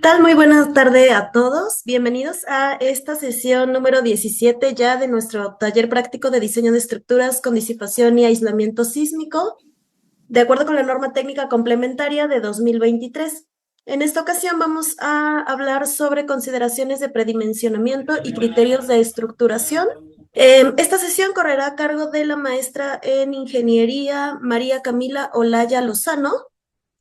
Tal? Muy buena tarde a todos. Bienvenidos a esta sesión número 17 ya de nuestro taller práctico de diseño de estructuras con disipación y aislamiento sísmico, de acuerdo con la norma técnica complementaria de 2023. En esta ocasión vamos a hablar sobre consideraciones de predimensionamiento y criterios de estructuración. Esta sesión correrá a cargo de la maestra en ingeniería María Camila Olaya Lozano.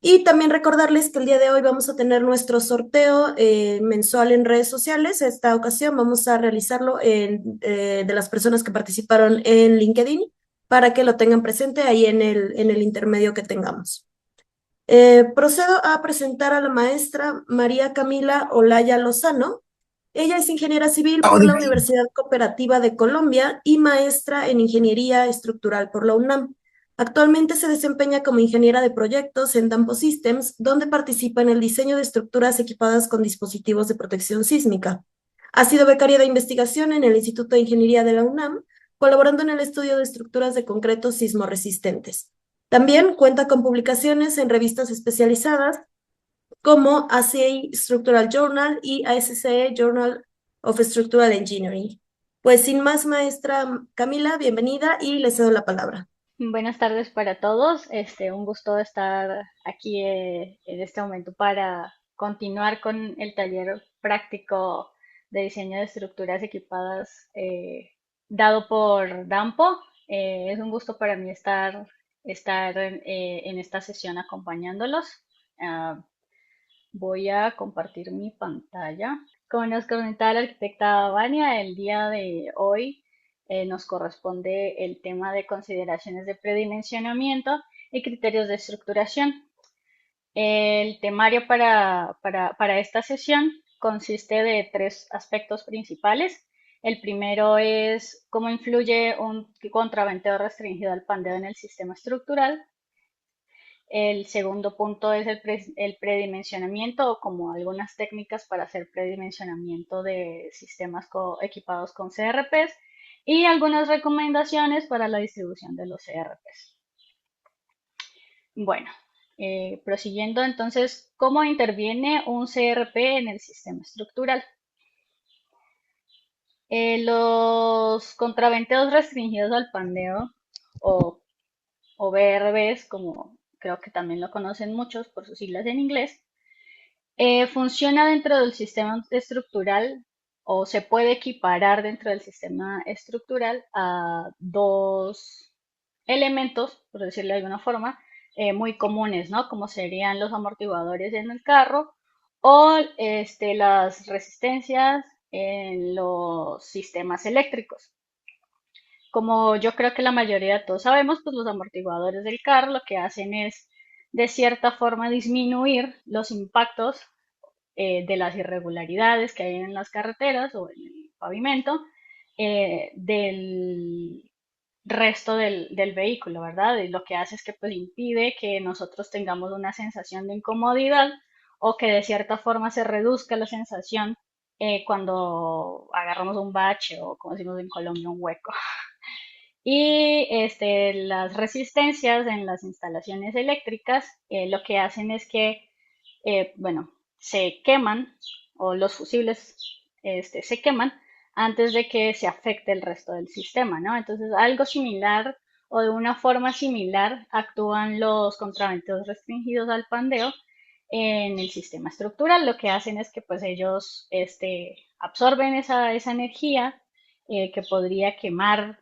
Y también recordarles que el día de hoy vamos a tener nuestro sorteo mensual en redes sociales. Esta ocasión vamos a realizarlo de las personas que participaron en LinkedIn para que lo tengan presente ahí en el intermedio que tengamos. Procedo a presentar a la maestra María Camila Olaya Lozano. Ella es ingeniera civil por la Universidad Cooperativa de Colombia y maestra en ingeniería estructural por la UNAM. Actualmente se desempeña como ingeniera de proyectos en Dampo Systems, donde participa en el diseño de estructuras equipadas con dispositivos de protección sísmica. Ha sido becaria de investigación en el Instituto de Ingeniería de la UNAM, colaborando en el estudio de estructuras de concreto sismorresistentes. También cuenta con publicaciones en revistas especializadas como ACA Structural Journal y ASCE Journal of Structural Engineering. Pues sin más, maestra Camila, bienvenida y le cedo la palabra. Buenas tardes para todos. Un gusto estar aquí en este momento para continuar con el taller práctico de diseño de estructuras equipadas dado por Dampo. Es un gusto para mí estar en esta sesión acompañándolos. Ah, Voy a compartir mi pantalla. Como nos comentaba la arquitecta Vania, el día de hoy nos corresponde el tema de consideraciones de predimensionamiento y criterios de estructuración. El temario para esta sesión consiste de tres aspectos principales. El primero es cómo influye un contraventeo restringido al pandeo en el sistema estructural. El segundo punto es el predimensionamiento o como algunas técnicas para hacer predimensionamiento de sistemas equipados con CRPs y algunas recomendaciones para la distribución de los CRPs. Bueno, prosiguiendo entonces, ¿cómo interviene un CRP en el sistema estructural? Los contraventeos restringidos al pandeo o, o BRBs, como creo que también lo conocen muchos por sus siglas en inglés, funciona dentro del sistema estructural o se puede equiparar dentro del sistema estructural a dos elementos, por decirlo de alguna forma, muy comunes, ¿no? Como serían los amortiguadores en el carro o las resistencias en los sistemas eléctricos. Como yo creo que la mayoría de todos sabemos, pues los amortiguadores del carro lo que hacen es de cierta forma disminuir los impactos de las irregularidades que hay en las carreteras o en el pavimento del resto del vehículo, ¿verdad? Y lo que hace es que pues impide que nosotros tengamos una sensación de incomodidad o que de cierta forma se reduzca la sensación cuando agarramos un bache o como decimos en Colombia un hueco. Y las resistencias en las instalaciones eléctricas lo que hacen es que bueno, se queman o los fusibles se queman antes de que se afecte el resto del sistema, ¿no? Entonces, algo similar o de una forma similar actúan los contraventos restringidos al pandeo en el sistema estructural. Lo que hacen es que pues ellos absorben esa energía que podría quemar,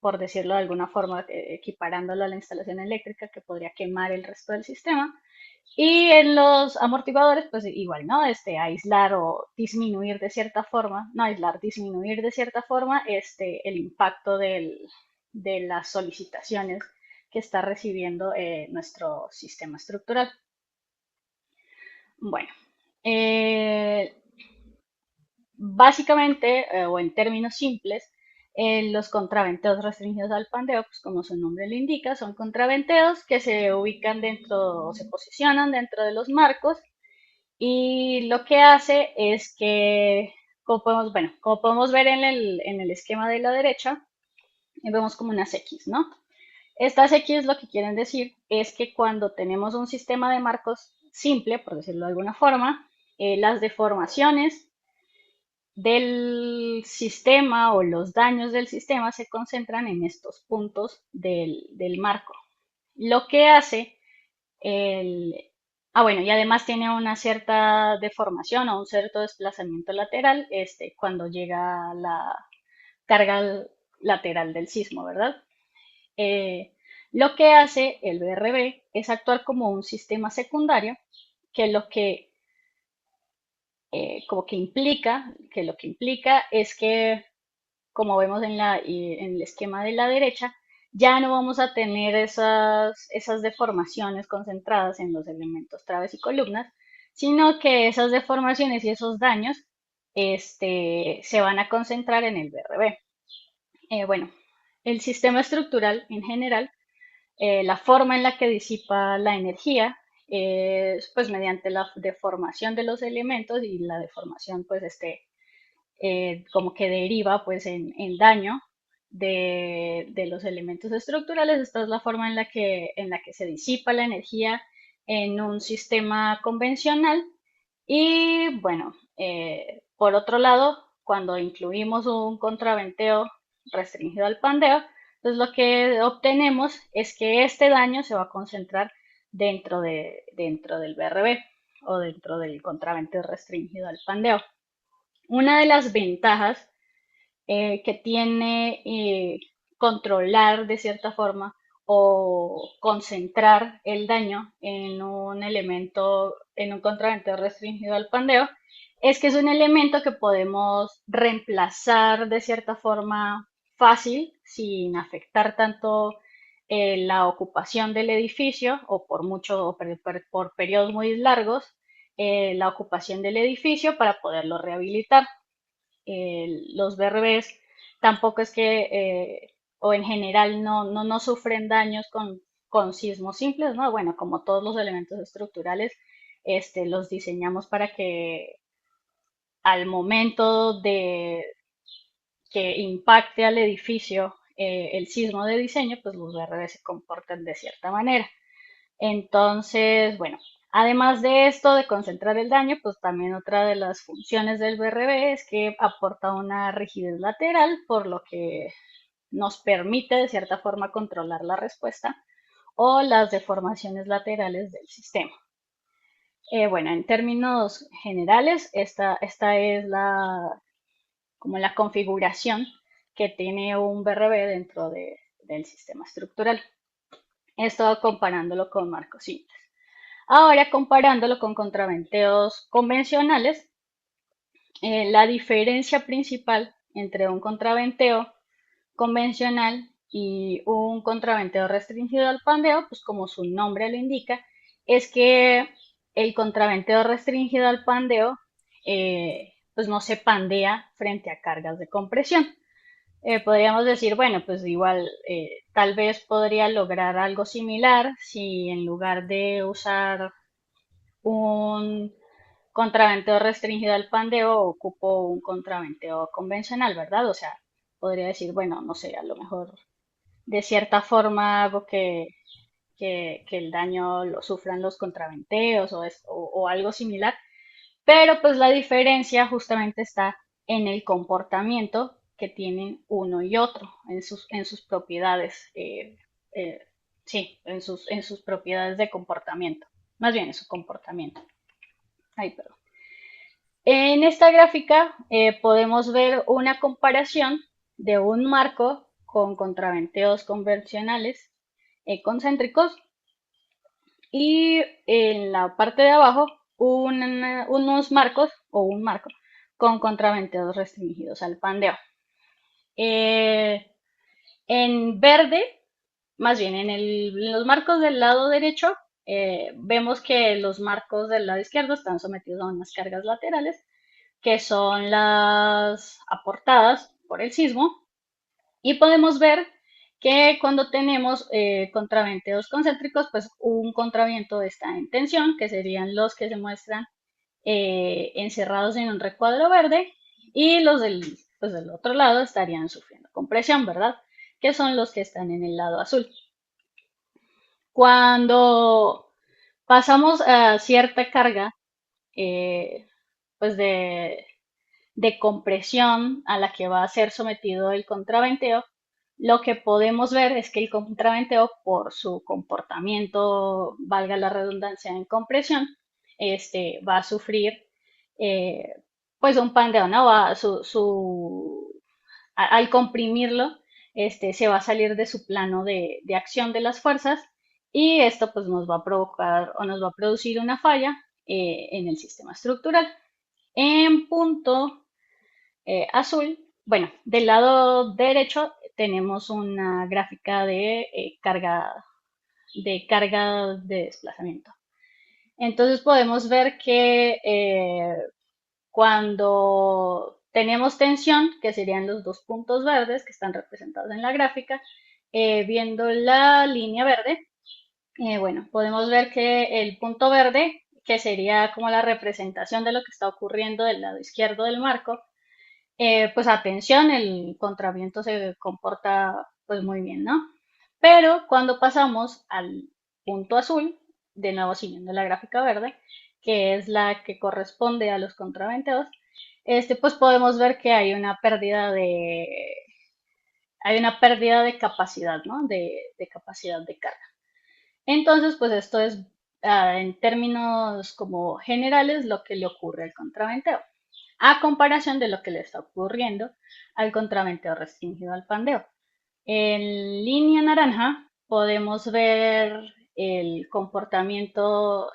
por decirlo de alguna forma, equiparándolo a la instalación eléctrica, que podría quemar el resto del sistema y en los amortiguadores, pues igual, ¿no? Aislar o disminuir de cierta forma, no aislar, disminuir de cierta forma el impacto de las solicitaciones que está recibiendo nuestro sistema estructural. Bueno, eh, básicamente, o en términos simples, los contraventeos restringidos al pandeo, pues como su nombre lo indica, son contraventeos que se ubican dentro, o se posicionan dentro de los marcos y lo que hace es que, bueno, como podemos ver en el esquema de la derecha, vemos como unas X, ¿no? Estas X lo que quieren decir es que cuando tenemos un sistema de marcos simple, por decirlo de alguna forma, Las deformaciones del sistema o los daños del sistema se concentran en estos puntos del marco. Lo que hace el... Ah, bueno, y además tiene una cierta deformación o un cierto desplazamiento lateral cuando llega la carga lateral del sismo, ¿verdad? Eh, lo que hace el BRB es actuar como un sistema secundario que lo que como que lo que implica es que, como vemos en el esquema de la derecha, ya no vamos a tener esas deformaciones concentradas en los elementos traves y columnas, sino que esas deformaciones y esos daños se van a concentrar en el BRB. Bueno, el sistema estructural en general, la forma en la que disipa la energía es pues mediante la deformación de los elementos y la deformación pues como que deriva pues en daño de los elementos estructurales. Esta es la forma en la que se disipa la energía en un sistema convencional. Y bueno, por otro lado, cuando incluimos un contraventeo restringido al pandeo, pues lo que obtenemos es que este daño se va a concentrar dentro del BRB o dentro del contraventeo restringido al pandeo. Una de las ventajas que tiene controlar de cierta forma o concentrar el daño en un elemento, en un contraventeo restringido al pandeo, es que es un elemento que podemos reemplazar de cierta forma fácil, sin afectar tanto la ocupación del edificio o por mucho o por periodos muy largos, la ocupación del edificio para poderlo rehabilitar. Los BRBs tampoco es que, o en general, no sufren daños con sismos simples, ¿no? Bueno, como todos los elementos estructurales, los diseñamos para que al momento de que impacte al edificio el sismo de diseño, pues los BRBs se comporten de cierta manera. Entonces, bueno, además de esto de concentrar el daño, pues también otra de las funciones del BRB es que aporta una rigidez lateral, por lo que nos permite de cierta forma controlar la respuesta o las deformaciones laterales del sistema. Bueno, en términos generales, esta es como la configuración que tiene un BRB del sistema estructural. Esto comparándolo con marcos simples. Ahora, comparándolo con contraventeos convencionales, la diferencia principal entre un contraventeo convencional y un contraventeo restringido al pandeo, pues como su nombre lo indica, es que el contraventeo restringido al pandeo pues no se pandea frente a cargas de compresión. Podríamos decir, bueno, pues igual tal vez podría lograr algo similar si en lugar de usar un contraventeo restringido al pandeo ocupo un contraventeo convencional, ¿verdad? O sea, podría decir, bueno, no sé, a lo mejor de cierta forma hago que el daño lo sufran los contraventeos o algo similar, pero pues la diferencia justamente está en el comportamiento que tienen uno y otro, en sus propiedades, eh, sí, en sus propiedades de comportamiento, más bien en su comportamiento. Ay, perdón. En esta gráfica podemos ver una comparación de un marco con contraventeos convencionales concéntricos y en la parte de abajo unos marcos o un marco con contraventeos restringidos al pandeo. Eh, en verde, más bien en los marcos del lado derecho, vemos que los marcos del lado izquierdo están sometidos a unas cargas laterales que son las aportadas por el sismo, y podemos ver que cuando tenemos contraventeos concéntricos, pues un contraviento está en tensión, que serían los que se muestran encerrados en un recuadro verde, y los pues del otro lado estarían sufriendo compresión, ¿verdad? Que son los que están en el lado azul. Cuando pasamos a cierta carga eh, pues de compresión a la que va a ser sometido el contraventeo, lo que podemos ver es que el contraventeo, por su comportamiento, valga la redundancia, en compresión, va a sufrir eh, pues un pandeo, ¿no? Al comprimirlo, se va a salir de su plano de acción de las fuerzas y esto pues nos va a provocar o nos va a producir una falla en el sistema estructural. En punto azul, bueno, del lado derecho tenemos una gráfica de carga de desplazamiento. Entonces podemos ver que cuando tenemos tensión, que serían los dos puntos verdes que están representados en la gráfica, viendo la línea verde, bueno, podemos ver que el punto verde, que sería como la representación de lo que está ocurriendo del lado izquierdo del marco, pues atención, el contraviento se comporta pues muy bien, ¿no? Pero cuando pasamos al punto azul, de nuevo siguiendo la gráfica verde, que es la que corresponde a los contraventeos, pues podemos ver que hay una pérdida de capacidad, ¿no? De capacidad de carga. Entonces, pues esto es, en términos como generales, lo que le ocurre al contraventeo a comparación de lo que le está ocurriendo al contraventeo restringido al pandeo. En línea naranja podemos ver el comportamiento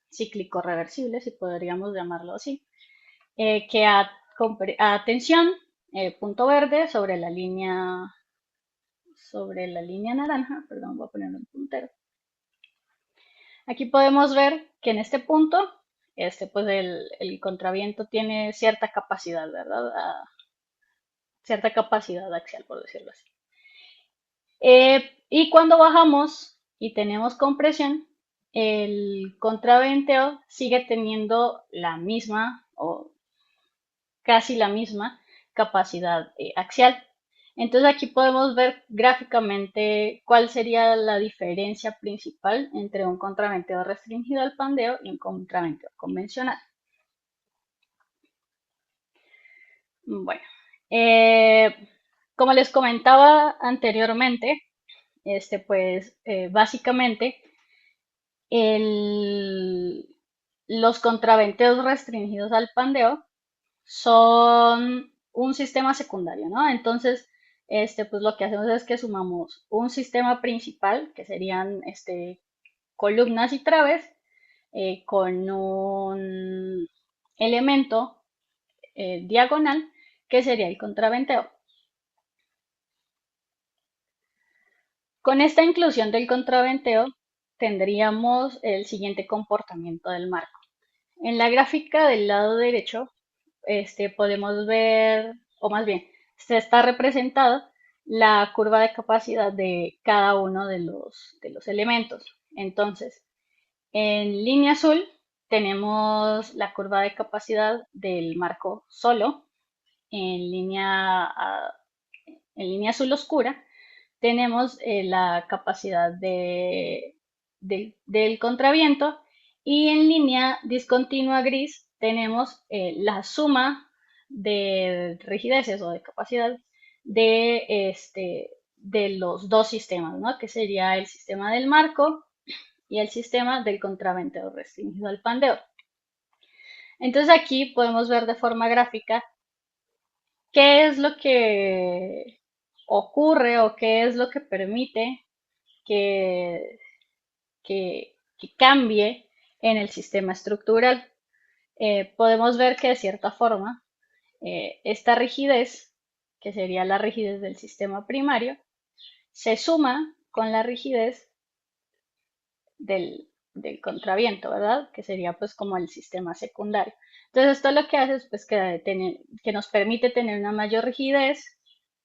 cíclico reversible, si podríamos llamarlo así, que a tensión, punto verde sobre la línea naranja, perdón, voy a poner un puntero. Aquí podemos ver que en este punto, pues el contraviento tiene cierta capacidad, ¿verdad? Cierta capacidad axial, por decirlo así. Y cuando bajamos y tenemos compresión, el contraventeo sigue teniendo la misma o casi la misma capacidad axial. Entonces aquí podemos ver gráficamente cuál sería la diferencia principal entre un contraventeo restringido al pandeo y un contraventeo convencional. Bueno, eh, como les comentaba anteriormente, pues básicamente el- los contraventeos restringidos al pandeo son un sistema secundario, ¿no? Entonces, pues lo que hacemos es que sumamos un sistema principal, que serían columnas y traves, con un elemento diagonal, que sería el contraventeo. Con esta inclusión del contraventeo, tendríamos el siguiente comportamiento del marco. En la gráfica del lado derecho, podemos ver, o más bien, se está representada la curva de capacidad de cada uno de los elementos. Entonces, en línea azul tenemos la curva de capacidad del marco solo. En en línea azul oscura tenemos la capacidad del contraviento y en línea discontinua gris tenemos la suma de rigideces o de capacidad de los dos sistemas, ¿no? Que sería el sistema del marco y el sistema del contraventeo restringido al pandeo. Entonces aquí podemos ver de forma gráfica qué es lo que ocurre o qué es lo que permite que, que cambie en el sistema estructural. Podemos ver que de cierta forma esta rigidez, que sería la rigidez del sistema primario, se suma con la rigidez del contraviento, ¿verdad? Que sería pues como el sistema secundario. Entonces esto lo que hace es pues que nos permite tener una mayor rigidez,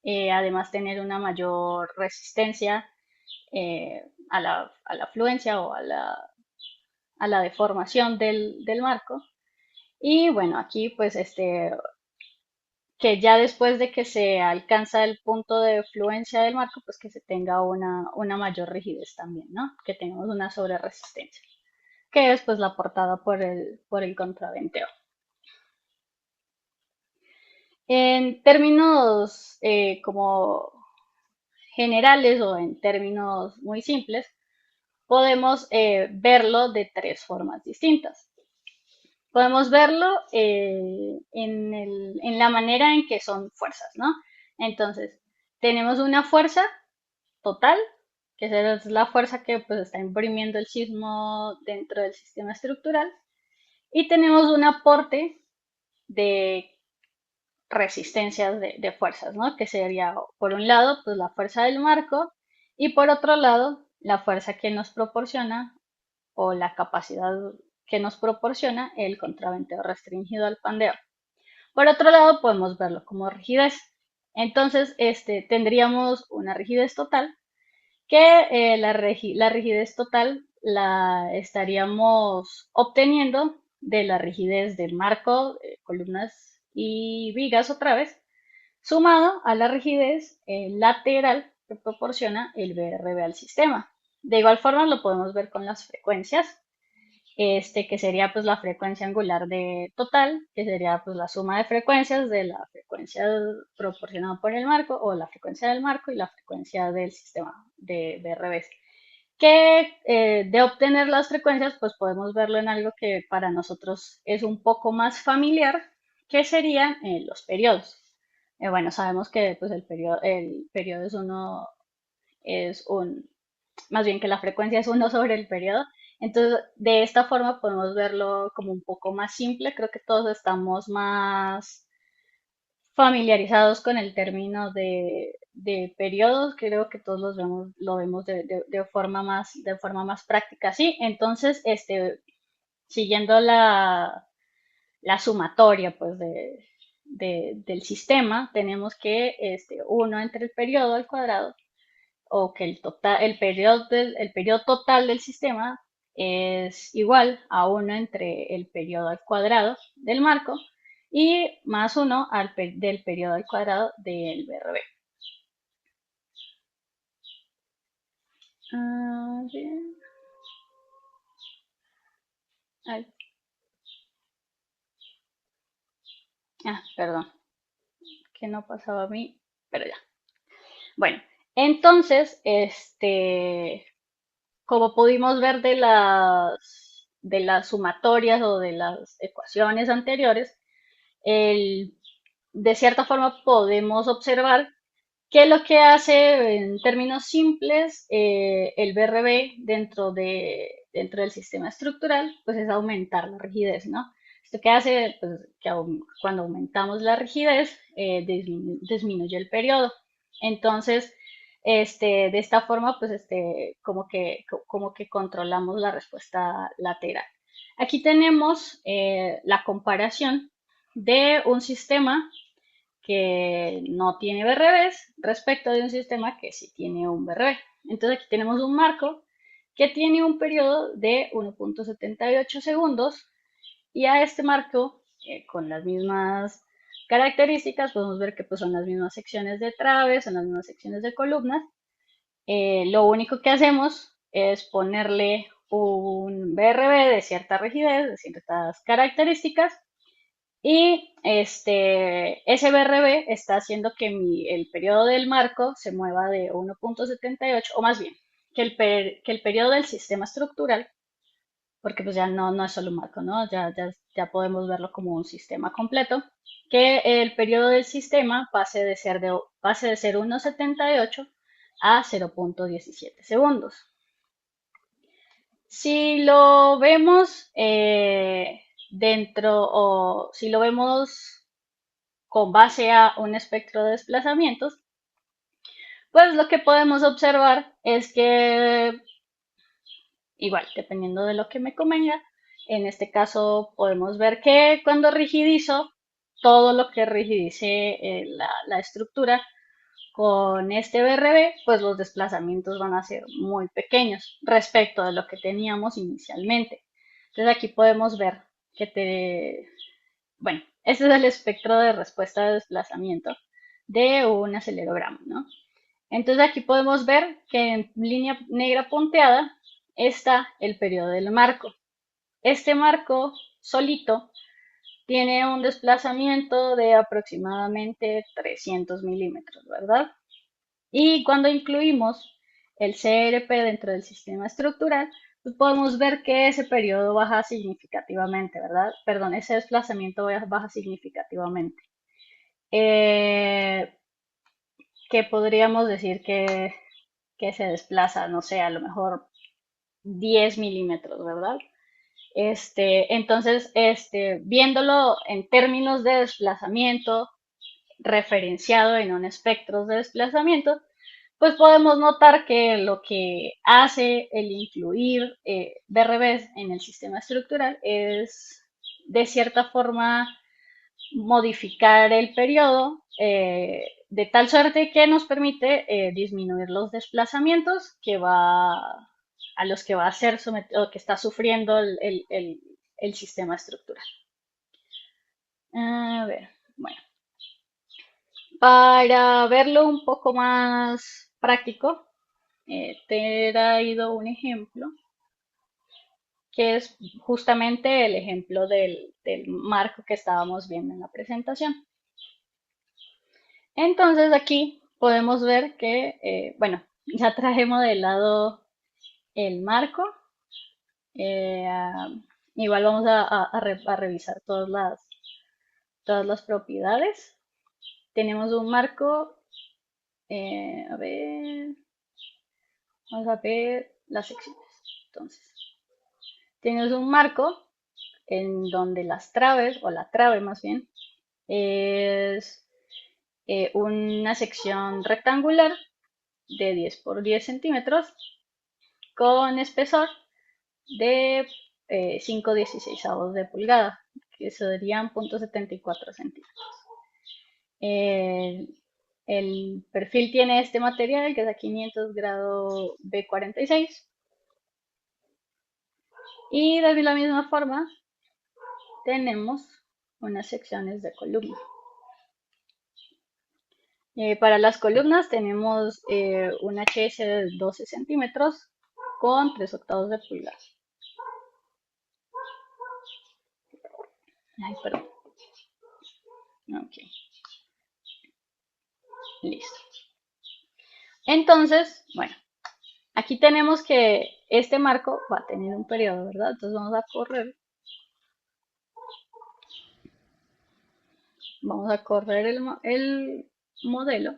además tener una mayor resistencia a la fluencia o a la deformación del marco. Y bueno, aquí pues que ya después de que se alcanza el punto de fluencia del marco, pues que se tenga una mayor rigidez también, ¿no? Que tengamos una sobreresistencia. que es pues la portada por el contraventeo. En términos como generales o en términos muy simples, podemos verlo de tres formas distintas. Podemos verlo en la manera en que son fuerzas, ¿no? Entonces, tenemos una fuerza total, que es la fuerza que pues, está imprimiendo el sismo dentro del sistema estructural, y tenemos un aporte de resistencias de fuerzas, ¿no? Que sería, por un lado, pues la fuerza del marco y por otro lado, la fuerza que nos proporciona o la capacidad que nos proporciona el contraventeo restringido al pandeo. Por otro lado, podemos verlo como rigidez. Entonces, tendríamos una rigidez total que la rigidez total la estaríamos obteniendo de la rigidez del marco, columnas y vigas otra vez, sumado a la rigidez lateral que proporciona el BRB al sistema. De igual forma lo podemos ver con las frecuencias, que sería pues la frecuencia angular de total, que sería pues la suma de frecuencias de la frecuencia proporcionada por el marco o la frecuencia del marco y la frecuencia del sistema de revés. Que de obtener las frecuencias pues podemos verlo en algo que para nosotros es un poco más familiar, que serían los periodos. Bueno, sabemos que pues el periodo es un, más bien que la frecuencia es uno sobre el periodo. Entonces, de esta forma podemos verlo como un poco más simple. Creo que todos estamos más familiarizados con el término de periodos. Creo que todos lo vemos de forma más práctica. Sí, entonces, siguiendo la sumatoria pues, del sistema, tenemos que 1 entre el periodo al cuadrado o que el periodo total del sistema es igual a 1 entre el periodo al cuadrado del marco y más 1 del periodo al cuadrado del BRB. Bien. Ay, perdón, que no pasaba a mí, pero ya. Bueno, entonces, como pudimos ver de las sumatorias o de las ecuaciones anteriores, el, de cierta forma podemos observar que lo que hace en términos simples el BRB dentro del sistema estructural, pues es aumentar la rigidez, ¿no? Esto que hace, pues, que cuando aumentamos la rigidez, disminuye el periodo. Entonces, de esta forma, pues, como que controlamos la respuesta lateral. Aquí tenemos la comparación de un sistema que no tiene BRBs respecto de un sistema que sí tiene un BRB. Entonces aquí tenemos un marco que tiene un periodo de 1.78 segundos y a este marco, con las mismas características, podemos ver que pues, son las mismas secciones de traves, son las mismas secciones de columnas. Lo único que hacemos es ponerle un BRB de cierta rigidez, de ciertas características, y ese BRB está haciendo que el periodo del marco se mueva de 1.78, o más bien, que el periodo del sistema estructural, porque pues ya no es solo un marco, ¿no? Ya podemos verlo como un sistema completo, que el periodo del sistema pase de ser 1.78 a 0.17 segundos. Si lo vemos o si lo vemos con base a un espectro de desplazamientos, pues lo que podemos observar es que, igual, dependiendo de lo que me convenga, en este caso podemos ver que cuando rigidizo, todo lo que rigidice la estructura con este BRB, pues los desplazamientos van a ser muy pequeños respecto de lo que teníamos inicialmente. Entonces aquí podemos ver bueno, ese es el espectro de respuesta de desplazamiento de un acelerogramo, ¿no? Entonces aquí podemos ver que en línea negra punteada está el periodo del marco. este marco solito tiene un desplazamiento de aproximadamente 300 milímetros, ¿verdad? Y cuando incluimos el CRP dentro del sistema estructural, pues podemos ver que ese periodo baja significativamente, ¿verdad? Perdón, ese desplazamiento baja significativamente. Eh, que podríamos decir que se desplaza, no sé, a lo mejor 10 milímetros, ¿verdad? Entonces, viéndolo en términos de desplazamiento, referenciado en un espectro de desplazamiento, pues podemos notar que lo que hace el incluir BRBs en el sistema estructural es, de cierta forma, modificar el periodo de tal suerte que nos permite disminuir los desplazamientos a los que va a ser sometido, que está sufriendo el sistema estructural. A ver, bueno, para verlo un poco más práctico, te he traído un ejemplo que es justamente el ejemplo del marco que estábamos viendo en la presentación. Entonces aquí podemos ver que, bueno, ya traje modelado el marco. eh, ah, Igual vamos a revisar todas las propiedades. Tenemos un marco, a ver, vamos a ver las secciones. Entonces, tenemos un marco en donde las traves, o la trave más bien, es una sección rectangular de 10 por 10 centímetros con espesor de 5/16 de pulgada, que serían 0,74 centímetros. El, el perfil tiene este material que es a 500 grado B46 y de la misma forma tenemos unas secciones de columna. Para las columnas tenemos un HS de 12 centímetros con 3/8 de pulgada. Ay, perdón. Ok, listo. Entonces, bueno, aquí tenemos que este marco va a tener un periodo, ¿verdad? Entonces vamos a correr el modelo.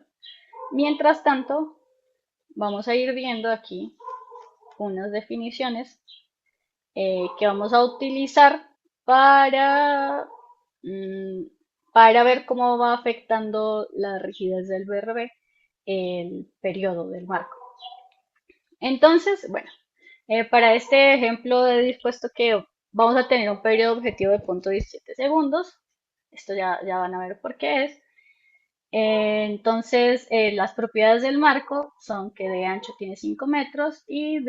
Mientras tanto, vamos a ir viendo aquí unas definiciones que vamos a utilizar para, mm, para ver cómo va afectando la rigidez del BRB el periodo del marco. Entonces, bueno, para este ejemplo he dispuesto que vamos a tener un periodo objetivo de 0,17 segundos. Esto ya van a ver por qué es. Entonces, las propiedades del marco son que de ancho tiene 5 metros y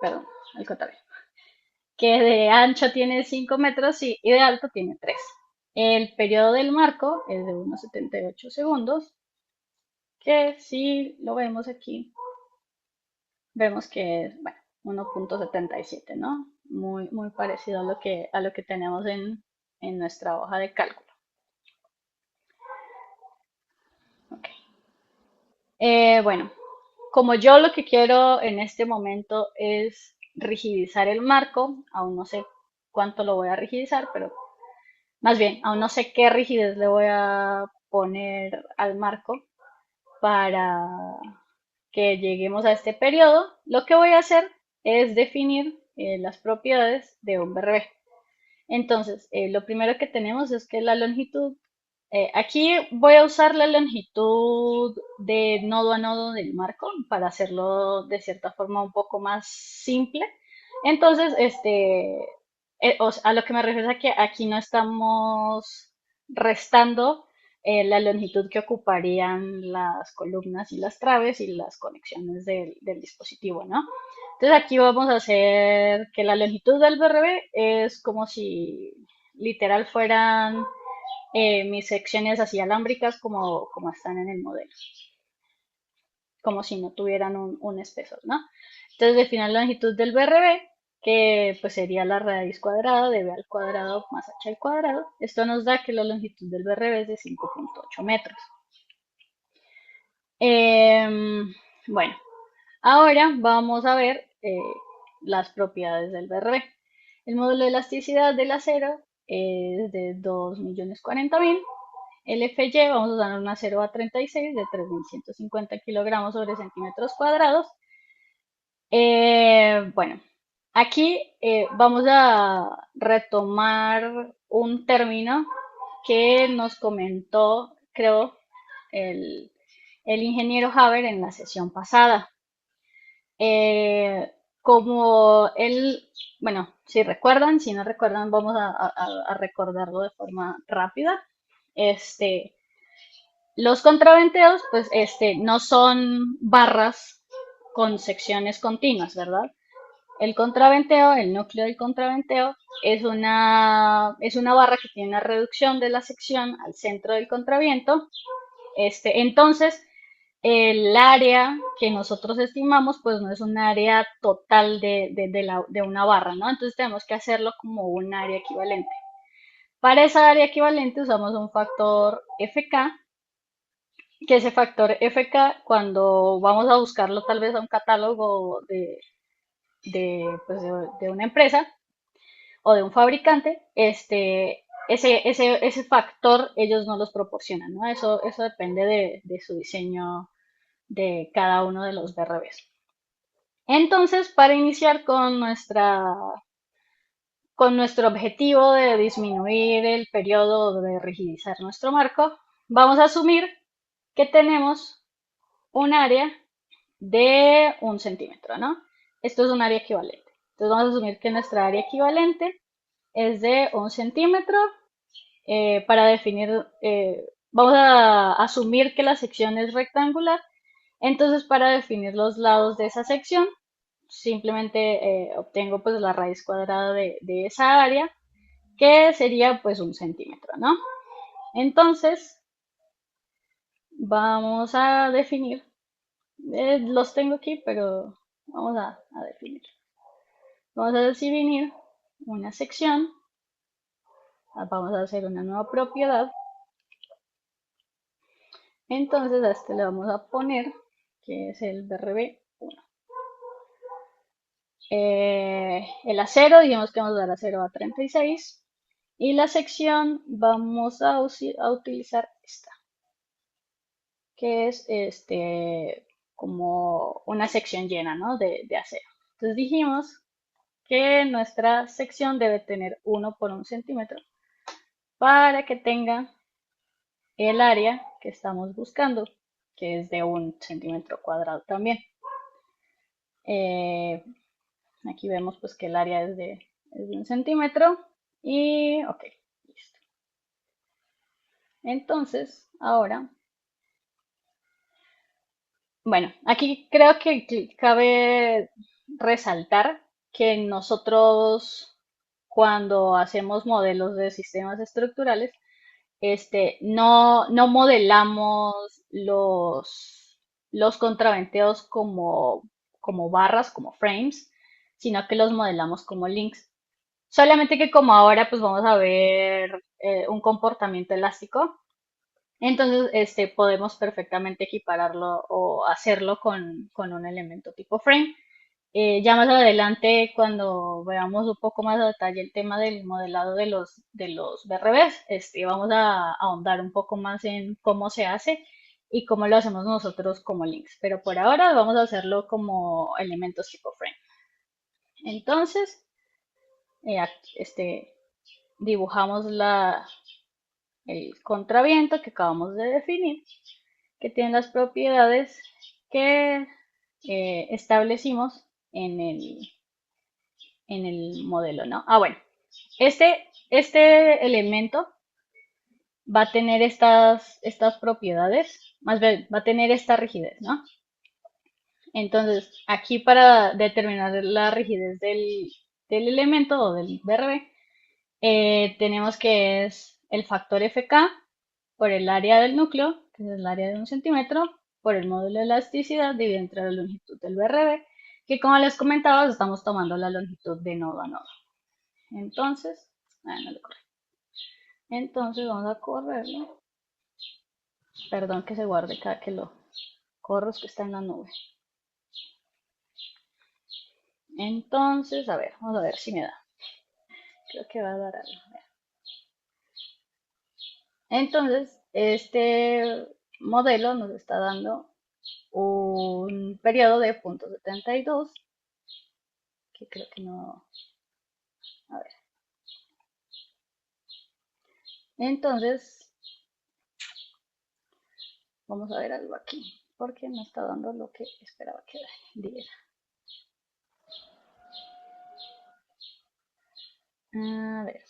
perdón, al contrario, que de ancho tiene 5 metros y de alto tiene 3. El periodo del marco es de 1,78 segundos, que si lo vemos aquí, vemos que es, bueno, 1,77, ¿no? Muy parecido a lo que tenemos en nuestra hoja de cálculo. Ok. Bueno, como yo lo que quiero en este momento es rigidizar el marco, aún no sé cuánto lo voy a rigidizar, pero más bien, aún no sé qué rigidez le voy a poner al marco para que lleguemos a este periodo. Lo que voy a hacer es definir las propiedades de un BRB. Entonces, lo primero que tenemos es que la longitud, aquí voy a usar la longitud de nodo a nodo del marco para hacerlo de cierta forma un poco más simple. Entonces, a lo que me refiero es que aquí no estamos restando la longitud que ocuparían las columnas y las traves y las conexiones del dispositivo, ¿no? Entonces aquí vamos a hacer que la longitud del BRB es como si literal fueran mis secciones así alámbricas como están en el modelo, como si no tuvieran un espesor, ¿no? Entonces defino la longitud del BRB que pues sería la raíz cuadrada de b al cuadrado más h al cuadrado. Esto nos da que la longitud del BRB es de 5,8 metros. Bueno, ahora vamos a ver las propiedades del BRB. El módulo de elasticidad del acero es de 2.040.000. El FY vamos a usar un acero A36 de 3.150 kilogramos sobre centímetros cuadrados. Bueno, aquí vamos a retomar un término que nos comentó, creo, el, el ingeniero Haber en la sesión pasada. Eh, Como él, bueno, si recuerdan, si no recuerdan, vamos a recordarlo de forma rápida. Este, los contraventeos, pues, no son barras con secciones continuas, ¿verdad? El contraventeo, el núcleo del contraventeo, es una barra que tiene una reducción de la sección al centro del contraviento. Entonces, el área que nosotros estimamos, pues no es un área total de una barra, ¿no? Entonces tenemos que hacerlo como un área equivalente. Para esa área equivalente usamos un factor FK, que ese factor FK, cuando vamos a buscarlo tal vez a un catálogo de una empresa o de un fabricante, ese factor ellos no los proporcionan, ¿no? Eso depende de su diseño de cada uno de los BRBs. Entonces, para iniciar con nuestro objetivo de disminuir el periodo de rigidizar nuestro marco, vamos a asumir que tenemos un área de 1 centímetro, ¿no? Esto es un área equivalente. Entonces vamos a asumir que nuestra área equivalente es de 1 centímetro. Para definir, vamos a asumir que la sección es rectangular. Entonces, para definir los lados de esa sección, simplemente obtengo pues la raíz cuadrada de esa área, que sería pues 1 centímetro, ¿no? Entonces, vamos a definir, los tengo aquí, pero vamos a definir. Vamos a definir una sección, vamos a hacer una nueva propiedad. Entonces a este le vamos a poner que es el BRB1. El acero, digamos que vamos a dar acero a 36. Y la sección vamos a utilizar esta, que es como una sección llena, ¿no? de acero. Entonces dijimos que nuestra sección debe tener 1 por 1 centímetro para que tenga el área que estamos buscando, que es de 1 centímetro cuadrado también. Eh, Aquí vemos pues que el área es de 1 centímetro y ok, listo. Entonces, ahora, bueno, aquí creo que cabe resaltar que nosotros cuando hacemos modelos de sistemas estructurales, no modelamos los contraventeos como barras, como frames, sino que los modelamos como links. Solamente que como ahora pues vamos a ver un comportamiento elástico, entonces podemos perfectamente equipararlo o hacerlo con un elemento tipo frame. Ya más adelante, cuando veamos un poco más a detalle el tema del modelado de los BRBs, vamos a ahondar un poco más en cómo se hace y cómo lo hacemos nosotros como links. Pero por ahora vamos a hacerlo como elementos tipo frame. Entonces, dibujamos el contraviento que acabamos de definir, que tiene las propiedades que establecimos en el modelo, ¿no? Bueno, este elemento va a tener estas propiedades, más bien va a tener esta rigidez, ¿no? Entonces, aquí para determinar la rigidez del elemento o del BRB, tenemos que es el factor FK por el área del núcleo, que es el área de 1 centímetro, por el módulo de elasticidad dividido entre la longitud del BRB, que como les comentaba, estamos tomando la longitud de nodo a nodo. Entonces, no le corre. Entonces vamos a correrlo. Perdón que se guarde cada que lo corro, es que está en la nube. Entonces, a ver, vamos a ver si me da. Creo que va a dar algo. Entonces, este modelo nos está dando un periodo de 0.72, que creo que no. A ver. Entonces, vamos a ver algo aquí, porque no está dando lo que esperaba que diera. A ver.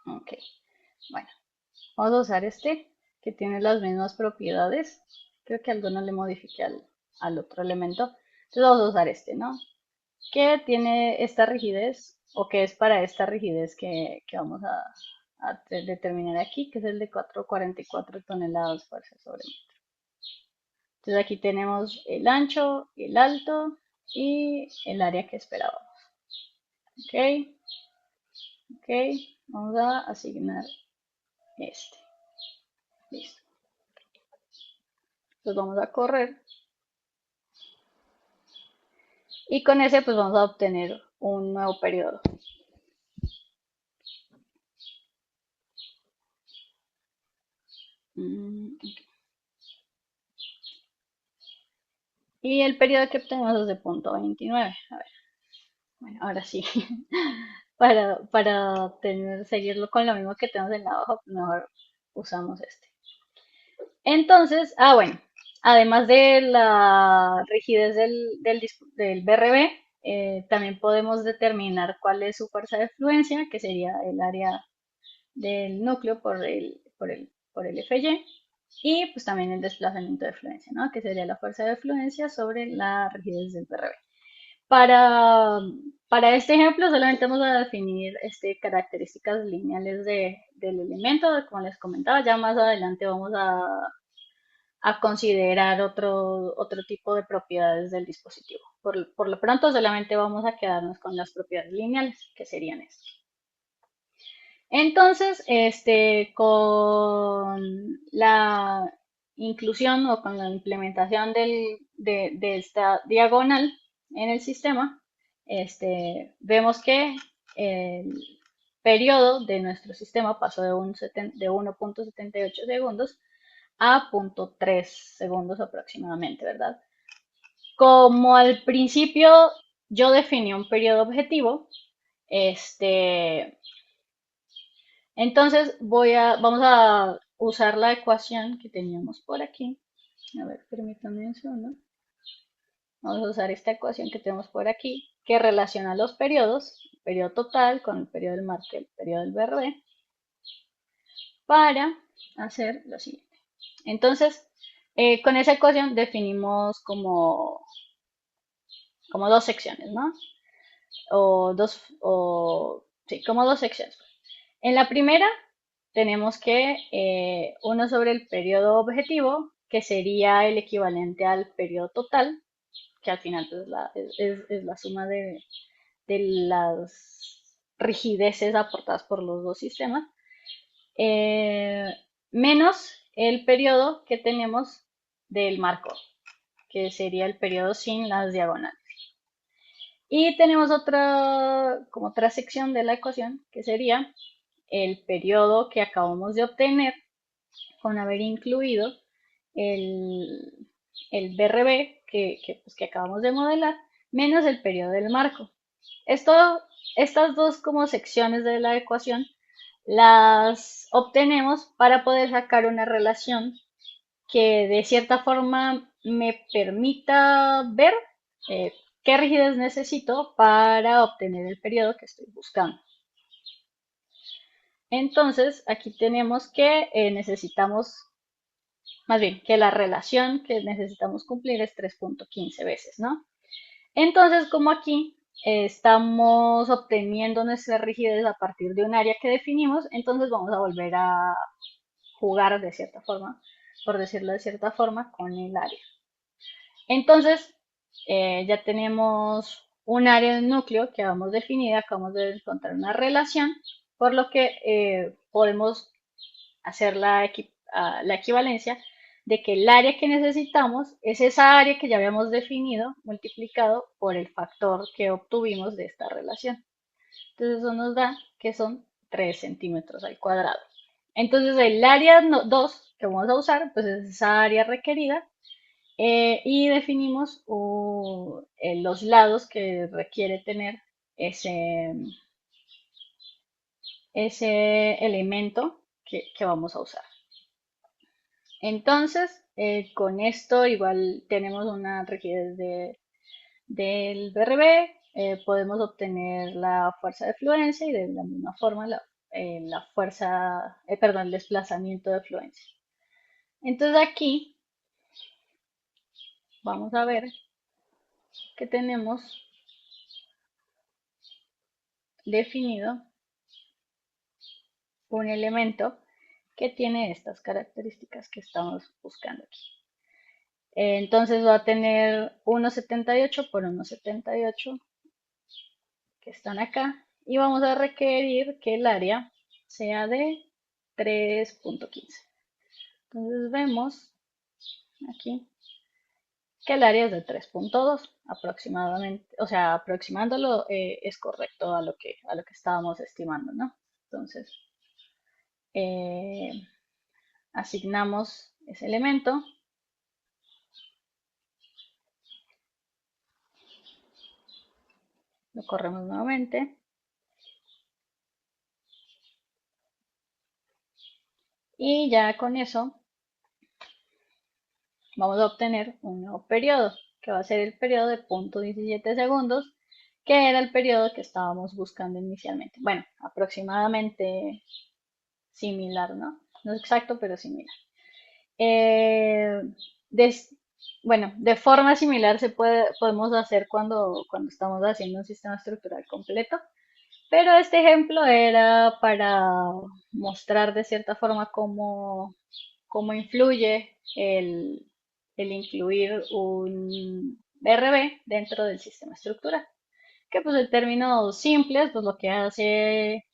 Ok. Bueno, vamos a usar este, que tiene las mismas propiedades. Creo que algo no le modifique al otro elemento. Entonces vamos a usar este, ¿no? Que tiene esta rigidez, o que es para esta rigidez que vamos a determinar aquí, que es el de 4,44 toneladas fuerza sobre metro. Entonces aquí tenemos el ancho, el alto y el área que esperábamos. Ok, ok, vamos a asignar este. Listo. Entonces vamos a correr y con ese pues vamos a obtener un nuevo periodo. Okay. Y el periodo que obtenemos es de 0.29. A ver, bueno, ahora sí. Para seguirlo con lo mismo que tenemos en la hoja, pues mejor usamos este. Entonces, bueno, además de la rigidez del BRB, también podemos determinar cuál es su fuerza de fluencia, que sería el área del núcleo por el FY, y pues también el desplazamiento de fluencia, ¿no? Que sería la fuerza de fluencia sobre la rigidez del BRB. Para, para este ejemplo solamente vamos a definir características lineales del elemento, como les comentaba, ya más adelante vamos a considerar otro tipo de propiedades del dispositivo. Por lo pronto solamente vamos a quedarnos con las propiedades lineales, que serían estas. Entonces, con la inclusión o con la implementación de esta diagonal en el sistema, vemos que el periodo de nuestro sistema pasó de 1,78 segundos a 0,3 segundos aproximadamente, ¿verdad? Como al principio yo definí un periodo objetivo, este, entonces vamos a usar la ecuación que teníamos por aquí. A ver, permítanme un segundo. Vamos a usar esta ecuación que tenemos por aquí, que relaciona los periodos, el periodo total con el periodo del marco y el periodo del BRB, para hacer lo siguiente. Entonces, con esa ecuación definimos como dos secciones, ¿no? Sí, como dos secciones. En la primera tenemos que uno sobre el periodo objetivo, que sería el equivalente al periodo total, que al final pues, es la suma de las rigideces aportadas por los dos sistemas, eh, menos el periodo que tenemos del marco, que sería el periodo sin las diagonales. Y tenemos como otra sección de la ecuación, que sería el periodo que acabamos de obtener con haber incluido el, el BRB que acabamos de modelar, menos el periodo del marco. Estas dos como secciones de la ecuación las obtenemos para poder sacar una relación que de cierta forma me permita ver eh, qué rigidez necesito para obtener el periodo que estoy buscando. Entonces, aquí tenemos que necesitamos, más bien, que la relación que necesitamos cumplir es 3,15 veces, ¿no? Entonces, como aquí estamos obteniendo nuestra rigidez a partir de un área que definimos, entonces vamos a volver jugar de cierta forma, por decirlo de cierta forma, con el área. Entonces, ya tenemos un área de núcleo que habíamos definido, acabamos de encontrar una relación, por lo que podemos hacer la equivalencia de que el área que necesitamos es esa área que ya habíamos definido multiplicado por el factor que obtuvimos de esta relación. Entonces eso nos da que son 3 centímetros al cuadrado. Entonces el área 2 que vamos a usar, pues es esa área requerida y definimos los lados que requiere tener ese, ese elemento que vamos a usar. Entonces, con esto igual tenemos una rigidez del BRB, podemos obtener la fuerza de fluencia y de la misma forma la fuerza, perdón, el desplazamiento de fluencia. Entonces aquí vamos a ver que tenemos definido un elemento que tiene estas características que estamos buscando aquí. Entonces va a tener 1,78 por 1,78 que están acá y vamos a requerir que el área sea de 3.15. Entonces vemos aquí que el área es de 3.2 aproximadamente, o sea, aproximándolo es correcto a lo que estábamos estimando, ¿no? Entonces, eh, asignamos ese elemento. Lo corremos nuevamente. Y ya con eso vamos a obtener un nuevo periodo, que va a ser el periodo de 0.17 segundos, que era el periodo que estábamos buscando inicialmente. Bueno, aproximadamente similar, ¿no? No es exacto, pero similar. Eh, des- bueno, de forma similar podemos hacer cuando estamos haciendo un sistema estructural completo, pero este ejemplo era para mostrar de cierta forma cómo influye el incluir un BRB dentro del sistema estructural. Que pues en términos simples, pues lo que hace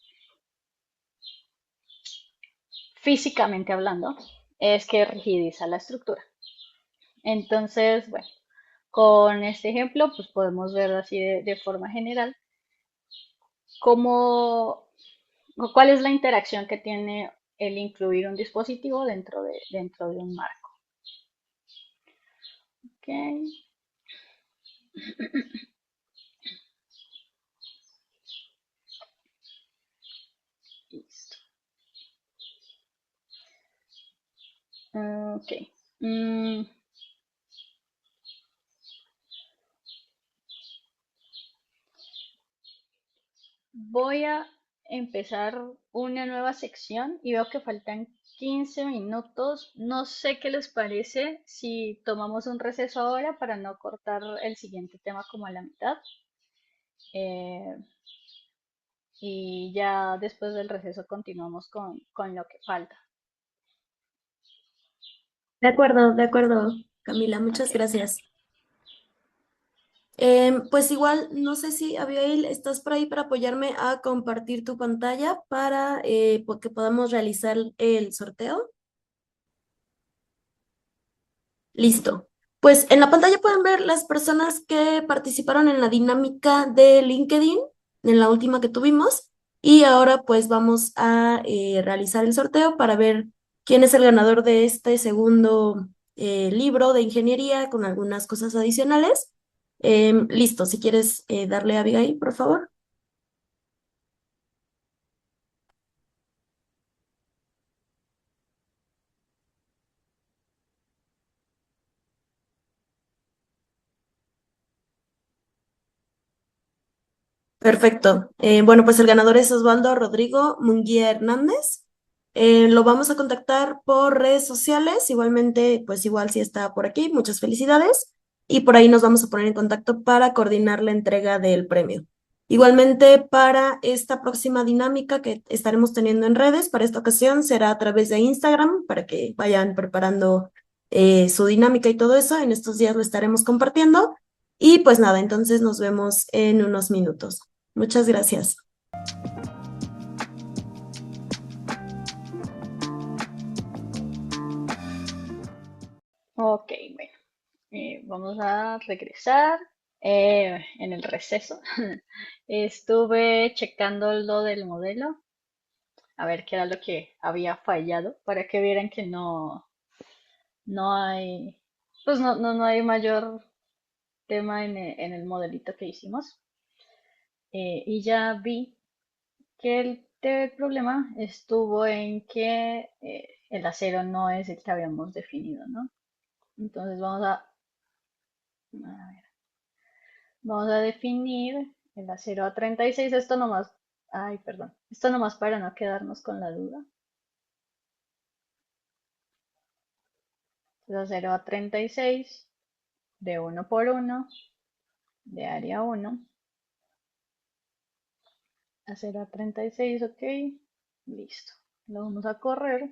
físicamente hablando es que rigidiza la estructura. Entonces, bueno, con este ejemplo, pues podemos ver así de forma general cómo, cuál es la interacción que tiene el incluir un dispositivo dentro de un marco. Okay. Listo. Ok. Mm, Voy a empezar una nueva sección y veo que faltan 15 minutos. No sé qué les parece si tomamos un receso ahora para no cortar el siguiente tema como a la mitad. Eh, y ya después del receso continuamos con lo que falta. De acuerdo, Camila, muchas Ok. gracias. Pues igual, no sé si Abigail, estás por ahí para apoyarme a compartir tu pantalla para que podamos realizar el sorteo. Listo. Pues en la pantalla pueden ver las personas que participaron en la dinámica de LinkedIn, en la última que tuvimos. Y ahora pues vamos a realizar el sorteo para ver quién es el ganador de este segundo libro de ingeniería con algunas cosas adicionales. Listo, si quieres darle a Abigail, por favor. Perfecto. Bueno, pues el ganador es Osvaldo Rodrigo Munguía Hernández. Lo vamos a contactar por redes sociales. Igualmente, pues igual si está por aquí, muchas felicidades. Y por ahí nos vamos a poner en contacto para coordinar la entrega del premio. Igualmente, para esta próxima dinámica que estaremos teniendo en redes, para esta ocasión será a través de Instagram, para que vayan preparando su dinámica y todo eso. En estos días lo estaremos compartiendo. Y pues nada, entonces nos vemos en unos minutos. Muchas gracias. Ok, bueno, vamos a regresar. En el receso estuve checando lo del modelo, a ver qué era lo que había fallado, para que vieran que no hay, pues no hay mayor tema en el modelito que hicimos. Y ya vi que el problema estuvo en que el acero no es el que habíamos definido, ¿no? Entonces a ver, vamos a definir el acero a 36. Esto nomás, ay, perdón, esto nomás para no quedarnos con la duda. Entonces acero a 36 de 1 por 1 de área 1. Acero a 36, ok, listo. Lo vamos a correr.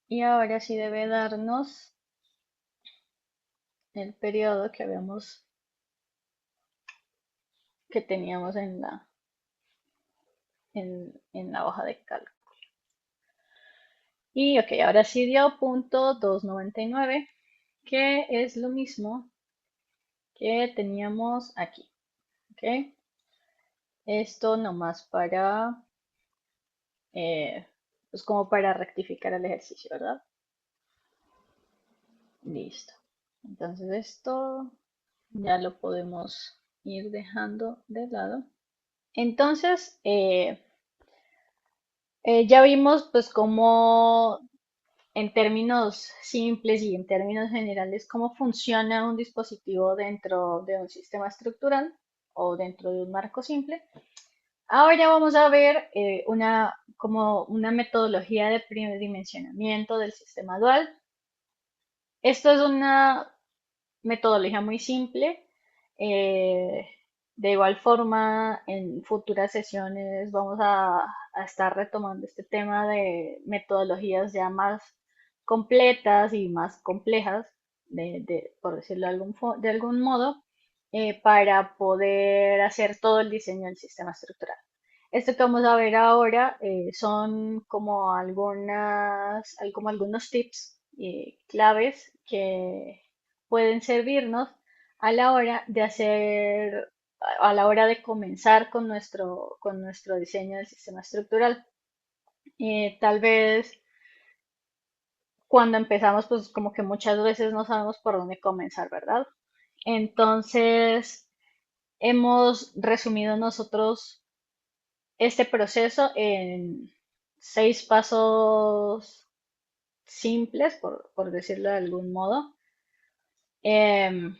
Y ahora sí debe darnos el periodo que teníamos en la hoja de cálculo. Y ok, ahora sí dio punto 299, que es lo mismo que teníamos aquí. Ok, esto nomás eh, pues como para rectificar el ejercicio, ¿verdad? Listo. Entonces esto ya lo podemos ir dejando de lado. Entonces, ya vimos pues cómo en términos simples y en términos generales cómo funciona un dispositivo dentro de un sistema estructural o dentro de un marco simple. Ahora vamos a ver como una metodología de predimensionamiento del sistema dual. Esto es una metodología muy simple. eh, de igual forma, en futuras sesiones vamos a estar retomando este tema de metodologías ya más completas y más complejas, por decirlo de algún modo, para poder hacer todo el diseño del sistema estructural. Esto que vamos a ver ahora son como algunos tips claves que pueden servirnos a la hora de a la hora de comenzar con nuestro diseño del sistema estructural. Tal vez cuando empezamos, pues como que muchas veces no sabemos por dónde comenzar, ¿verdad? Entonces, hemos resumido nosotros este proceso en 6 pasos simples, por decirlo de algún modo. Em,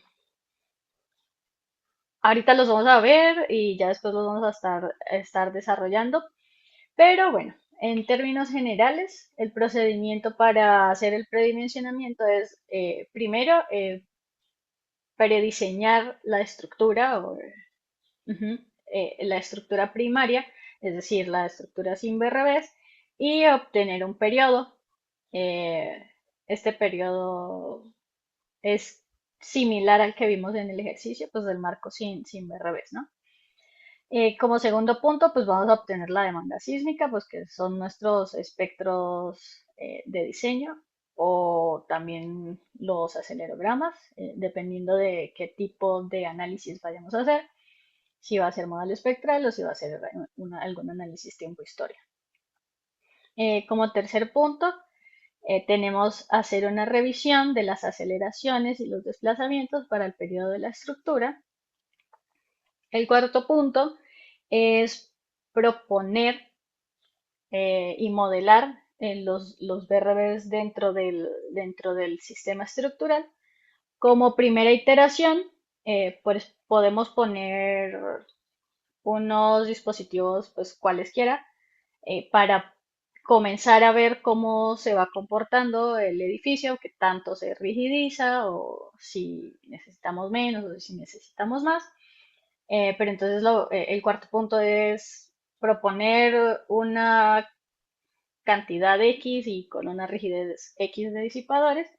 Ahorita los vamos a ver y ya después los vamos a estar desarrollando. Pero bueno, en términos generales, el procedimiento para hacer el predimensionamiento es primero prediseñar la estructura ujú, la estructura primaria, es decir, la estructura sin BRBs, y obtener un periodo. Eh, este periodo es similar al que vimos en el ejercicio, pues del marco sin BRBs, ¿no? Como segundo punto, pues vamos a obtener la demanda sísmica, pues que son nuestros espectros de diseño o también los acelerogramas, dependiendo de qué tipo de análisis vayamos a hacer, si va a ser modelo espectral o si va a ser algún análisis tiempo-historia. Como tercer punto, tenemos hacer una revisión de las aceleraciones y los desplazamientos para el periodo de la estructura. El cuarto punto es proponer y modelar los VRBs dentro del sistema estructural. Como primera iteración, pues podemos poner unos dispositivos, pues cualesquiera, para comenzar a ver cómo se va comportando el edificio, qué tanto se rigidiza o si necesitamos menos o si necesitamos más. Pero entonces el cuarto punto es proponer una cantidad X y con una rigidez X de disipadores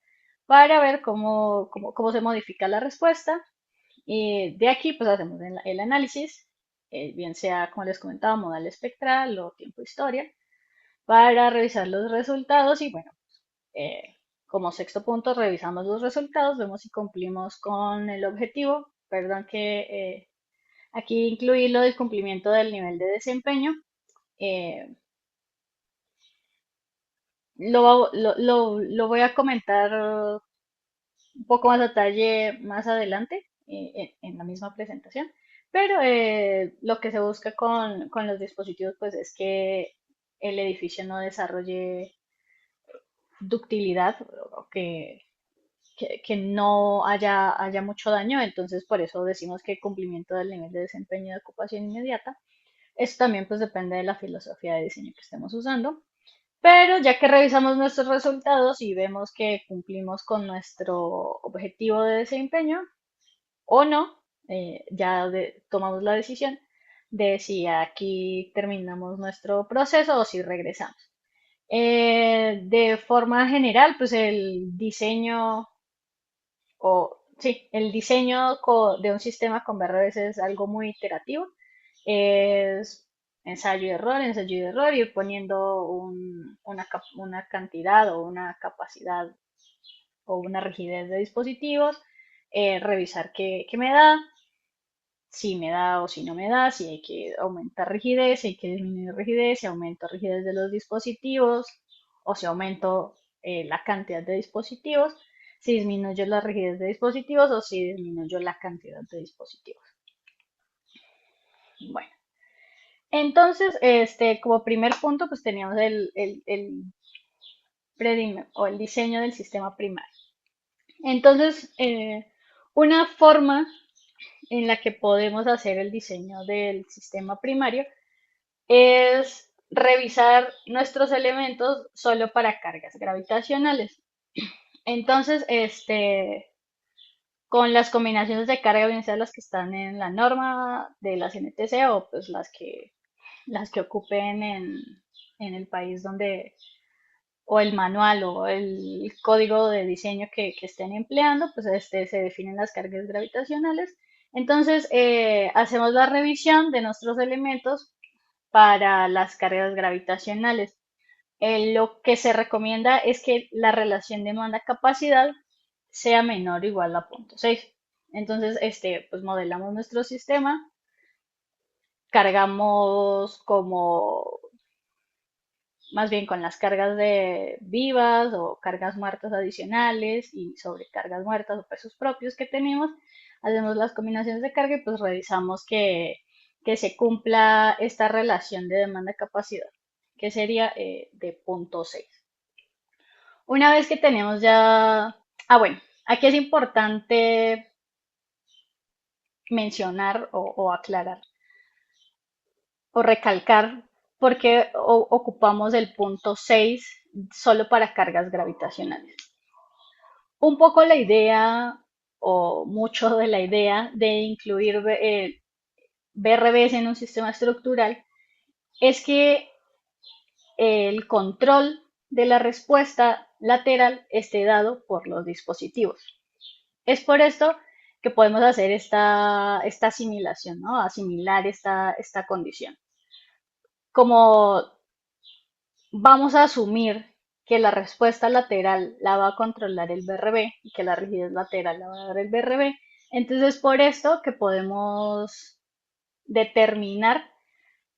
para ver cómo se modifica la respuesta. Y de aquí pues hacemos el análisis, bien sea, como les comentaba, modal espectral o tiempo historia, para revisar los resultados y bueno, como sexto punto revisamos los resultados, vemos si cumplimos con el objetivo. Perdón que aquí incluí lo del cumplimiento del nivel de desempeño. eh, lo voy a comentar un poco más a detalle más adelante en la misma presentación, pero lo que se busca con los dispositivos pues es que el edificio no desarrolle ductilidad o que no haya mucho daño, entonces por eso decimos que cumplimiento del nivel de desempeño de ocupación inmediata. Esto también pues depende de la filosofía de diseño que estemos usando. Pero ya que revisamos nuestros resultados y vemos que cumplimos con nuestro objetivo de desempeño o no, tomamos la decisión de si aquí terminamos nuestro proceso o si regresamos. De forma general, pues el diseño el diseño de un sistema con BRBs es algo muy iterativo. Es ensayo y error, ir poniendo una cantidad o una capacidad o una rigidez de dispositivos, revisar qué me da, si me da o si no me da, si hay que aumentar rigidez, si hay que disminuir rigidez, si aumento rigidez de los dispositivos o si aumento la cantidad de dispositivos, si disminuyo la rigidez de dispositivos o si disminuyo la cantidad de dispositivos. Bueno, entonces, como primer punto, pues teníamos o el diseño del sistema primario. Entonces, una forma en la que podemos hacer el diseño del sistema primario es revisar nuestros elementos solo para cargas gravitacionales. Entonces, con las combinaciones de carga, bien sea las que están en la norma de las NTC o pues las que ocupen en el país donde, o el manual o el código de diseño que estén empleando, pues se definen las cargas gravitacionales. Entonces, hacemos la revisión de nuestros elementos para las cargas gravitacionales. Lo que se recomienda es que la relación demanda-capacidad sea menor o igual a 0.6. Entonces, pues modelamos nuestro sistema, cargamos como más bien con las cargas de vivas o cargas muertas adicionales y sobrecargas muertas o pesos propios que tenemos, hacemos las combinaciones de carga y pues revisamos que se cumpla esta relación de demanda-capacidad, que sería de 0.6. Una vez que tenemos ya, bueno, aquí es importante mencionar o aclarar o recalcar por qué ocupamos el punto 6 solo para cargas gravitacionales. Un poco la idea o mucho de la idea de incluir BRBs en un sistema estructural es que el control de la respuesta lateral esté dado por los dispositivos. Es por esto que podemos hacer esta asimilación, ¿no? Asimilar esta condición. Como vamos a asumir que la respuesta lateral la va a controlar el BRB y que la rigidez lateral la va a dar el BRB, entonces por esto que podemos determinar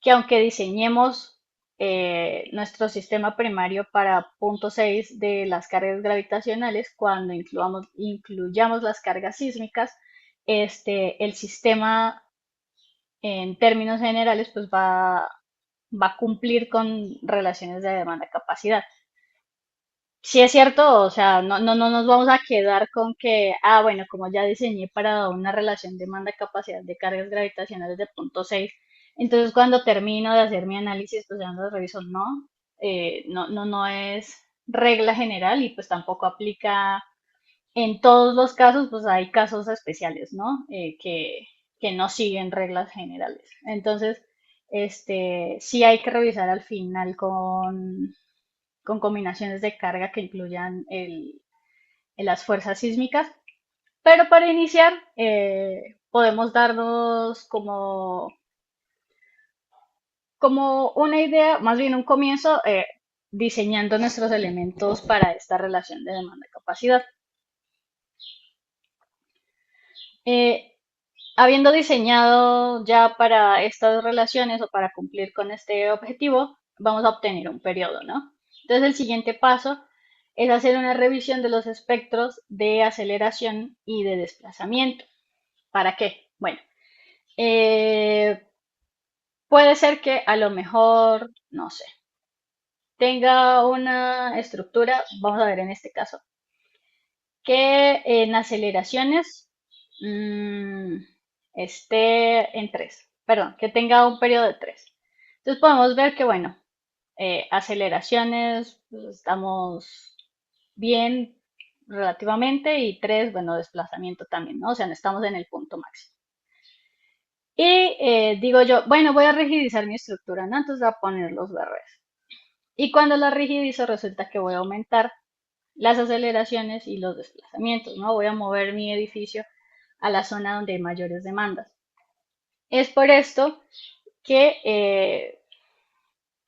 que aunque diseñemos nuestro sistema primario para 0.6 de las cargas gravitacionales, cuando incluyamos las cargas sísmicas, el sistema en términos generales pues va a cumplir con relaciones de demanda-capacidad. Sí es cierto, o sea, no nos vamos a quedar con que, bueno, como ya diseñé para una relación demanda-capacidad de cargas gravitacionales de 0.6, entonces cuando termino de hacer mi análisis, pues ya no lo reviso, no, no es regla general y pues tampoco aplica en todos los casos, pues hay casos especiales, ¿no? que no siguen reglas generales. Entonces, sí hay que revisar al final con combinaciones de carga que incluyan las fuerzas sísmicas. Pero para iniciar, podemos darnos como una idea, más bien un comienzo, diseñando nuestros elementos para esta relación de demanda-capacidad. Eh, Habiendo diseñado ya para estas relaciones o para cumplir con este objetivo, vamos a obtener un periodo, ¿no? Entonces el siguiente paso es hacer una revisión de los espectros de aceleración y de desplazamiento. ¿Para qué? Bueno, eh, puede ser que a lo mejor, no sé, tenga una estructura, vamos a ver en este caso, que en aceleraciones mm, esté en 3, perdón, que tenga un periodo de 3. Entonces podemos ver que, bueno, aceleraciones, pues, estamos bien relativamente y 3, bueno, desplazamiento también, ¿no? O sea, no estamos en el punto máximo. Y digo yo, bueno, voy a rigidizar mi estructura, ¿no? Entonces voy a poner los BRs. Y cuando la rigidizo resulta que voy a aumentar las aceleraciones y los desplazamientos, ¿no? Voy a mover mi edificio a la zona donde hay mayores demandas. Es por esto que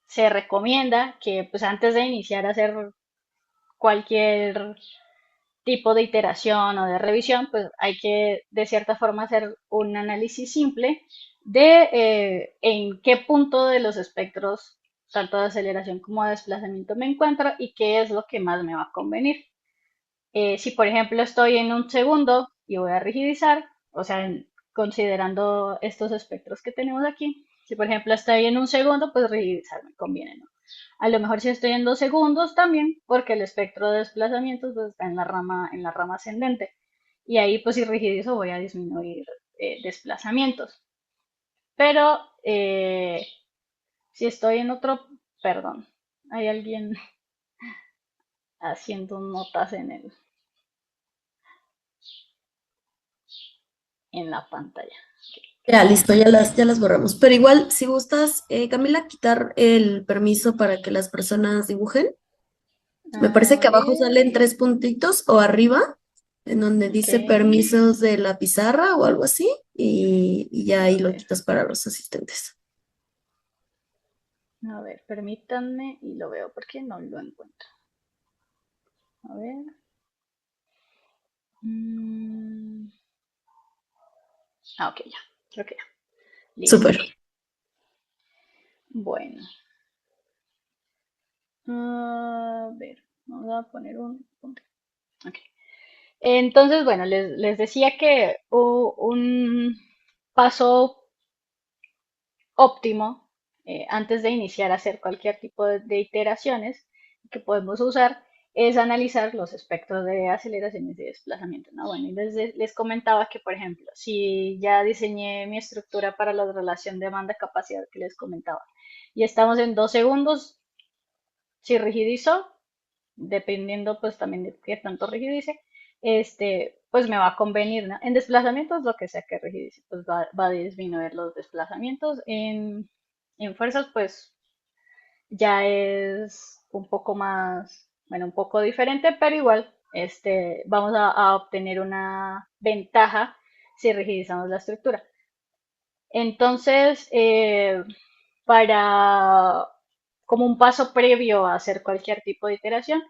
se recomienda que pues antes de iniciar a hacer cualquier tipo de iteración o de revisión, pues hay que de cierta forma hacer un análisis simple de en qué punto de los espectros, tanto de aceleración como de desplazamiento, me encuentro y qué es lo que más me va a convenir. Si por ejemplo estoy en un segundo y voy a rigidizar, o sea, considerando estos espectros que tenemos aquí, si por ejemplo estoy en un segundo, pues rigidizar me conviene, ¿no? A lo mejor si estoy en 2 segundos también, porque el espectro de desplazamientos pues, está en la rama ascendente. Y ahí pues si rigidizo voy a disminuir desplazamientos. Pero si estoy en otro, perdón, hay alguien haciendo notas en la pantalla. Ya, listo, ya las borramos. Pero igual, si gustas, Camila, quitar el permiso para que las personas dibujen. Me parece A que abajo ver, salen tres puntitos o arriba, en donde ok, dice permisos de la pizarra o algo así, y ya a ahí lo ver, quitas para los asistentes. permítanme y lo veo porque no lo encuentro. A ver. mm, ok, ya, creo que ya. Listo. Súper. Bueno, a ver, vamos a poner un punto. Ok. Entonces, bueno, les decía que un paso óptimo antes de iniciar a hacer cualquier tipo de iteraciones que podemos usar es analizar los espectros de aceleraciones y desplazamiento, ¿no? Bueno, y les comentaba que, por ejemplo, si ya diseñé mi estructura para la relación demanda-capacidad que les comentaba y estamos en 2 segundos, si rigidizo, dependiendo pues también de qué tanto rigidice, pues me va a convenir, ¿no? En desplazamientos, lo que sea que rigidice, pues va a disminuir los desplazamientos. En fuerzas, pues ya es un poco más, bueno, un poco diferente, pero igual, vamos a obtener una ventaja si rigidizamos la estructura. Entonces, para como un paso previo a hacer cualquier tipo de iteración,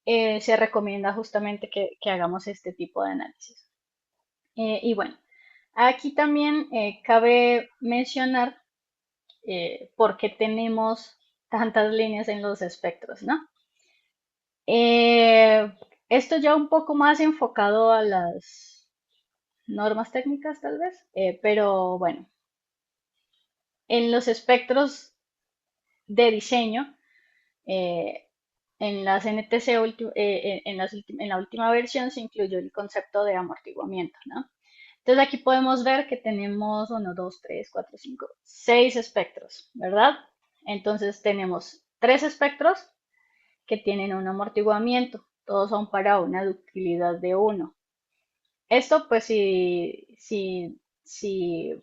se recomienda justamente que hagamos este tipo de análisis. Y bueno, aquí también cabe mencionar por qué tenemos tantas líneas en los espectros, ¿no? Eh, Esto ya un poco más enfocado a las normas técnicas, tal vez, pero bueno, en los espectros de diseño, eh, en las NTC, en la última versión se incluyó el concepto de amortiguamiento, ¿no? Entonces aquí podemos ver que tenemos 1, 2, 3, 4, 5, 6 espectros, ¿verdad? Entonces tenemos 3 espectros que tienen un amortiguamiento, todos son para una ductilidad de 1. Esto pues si si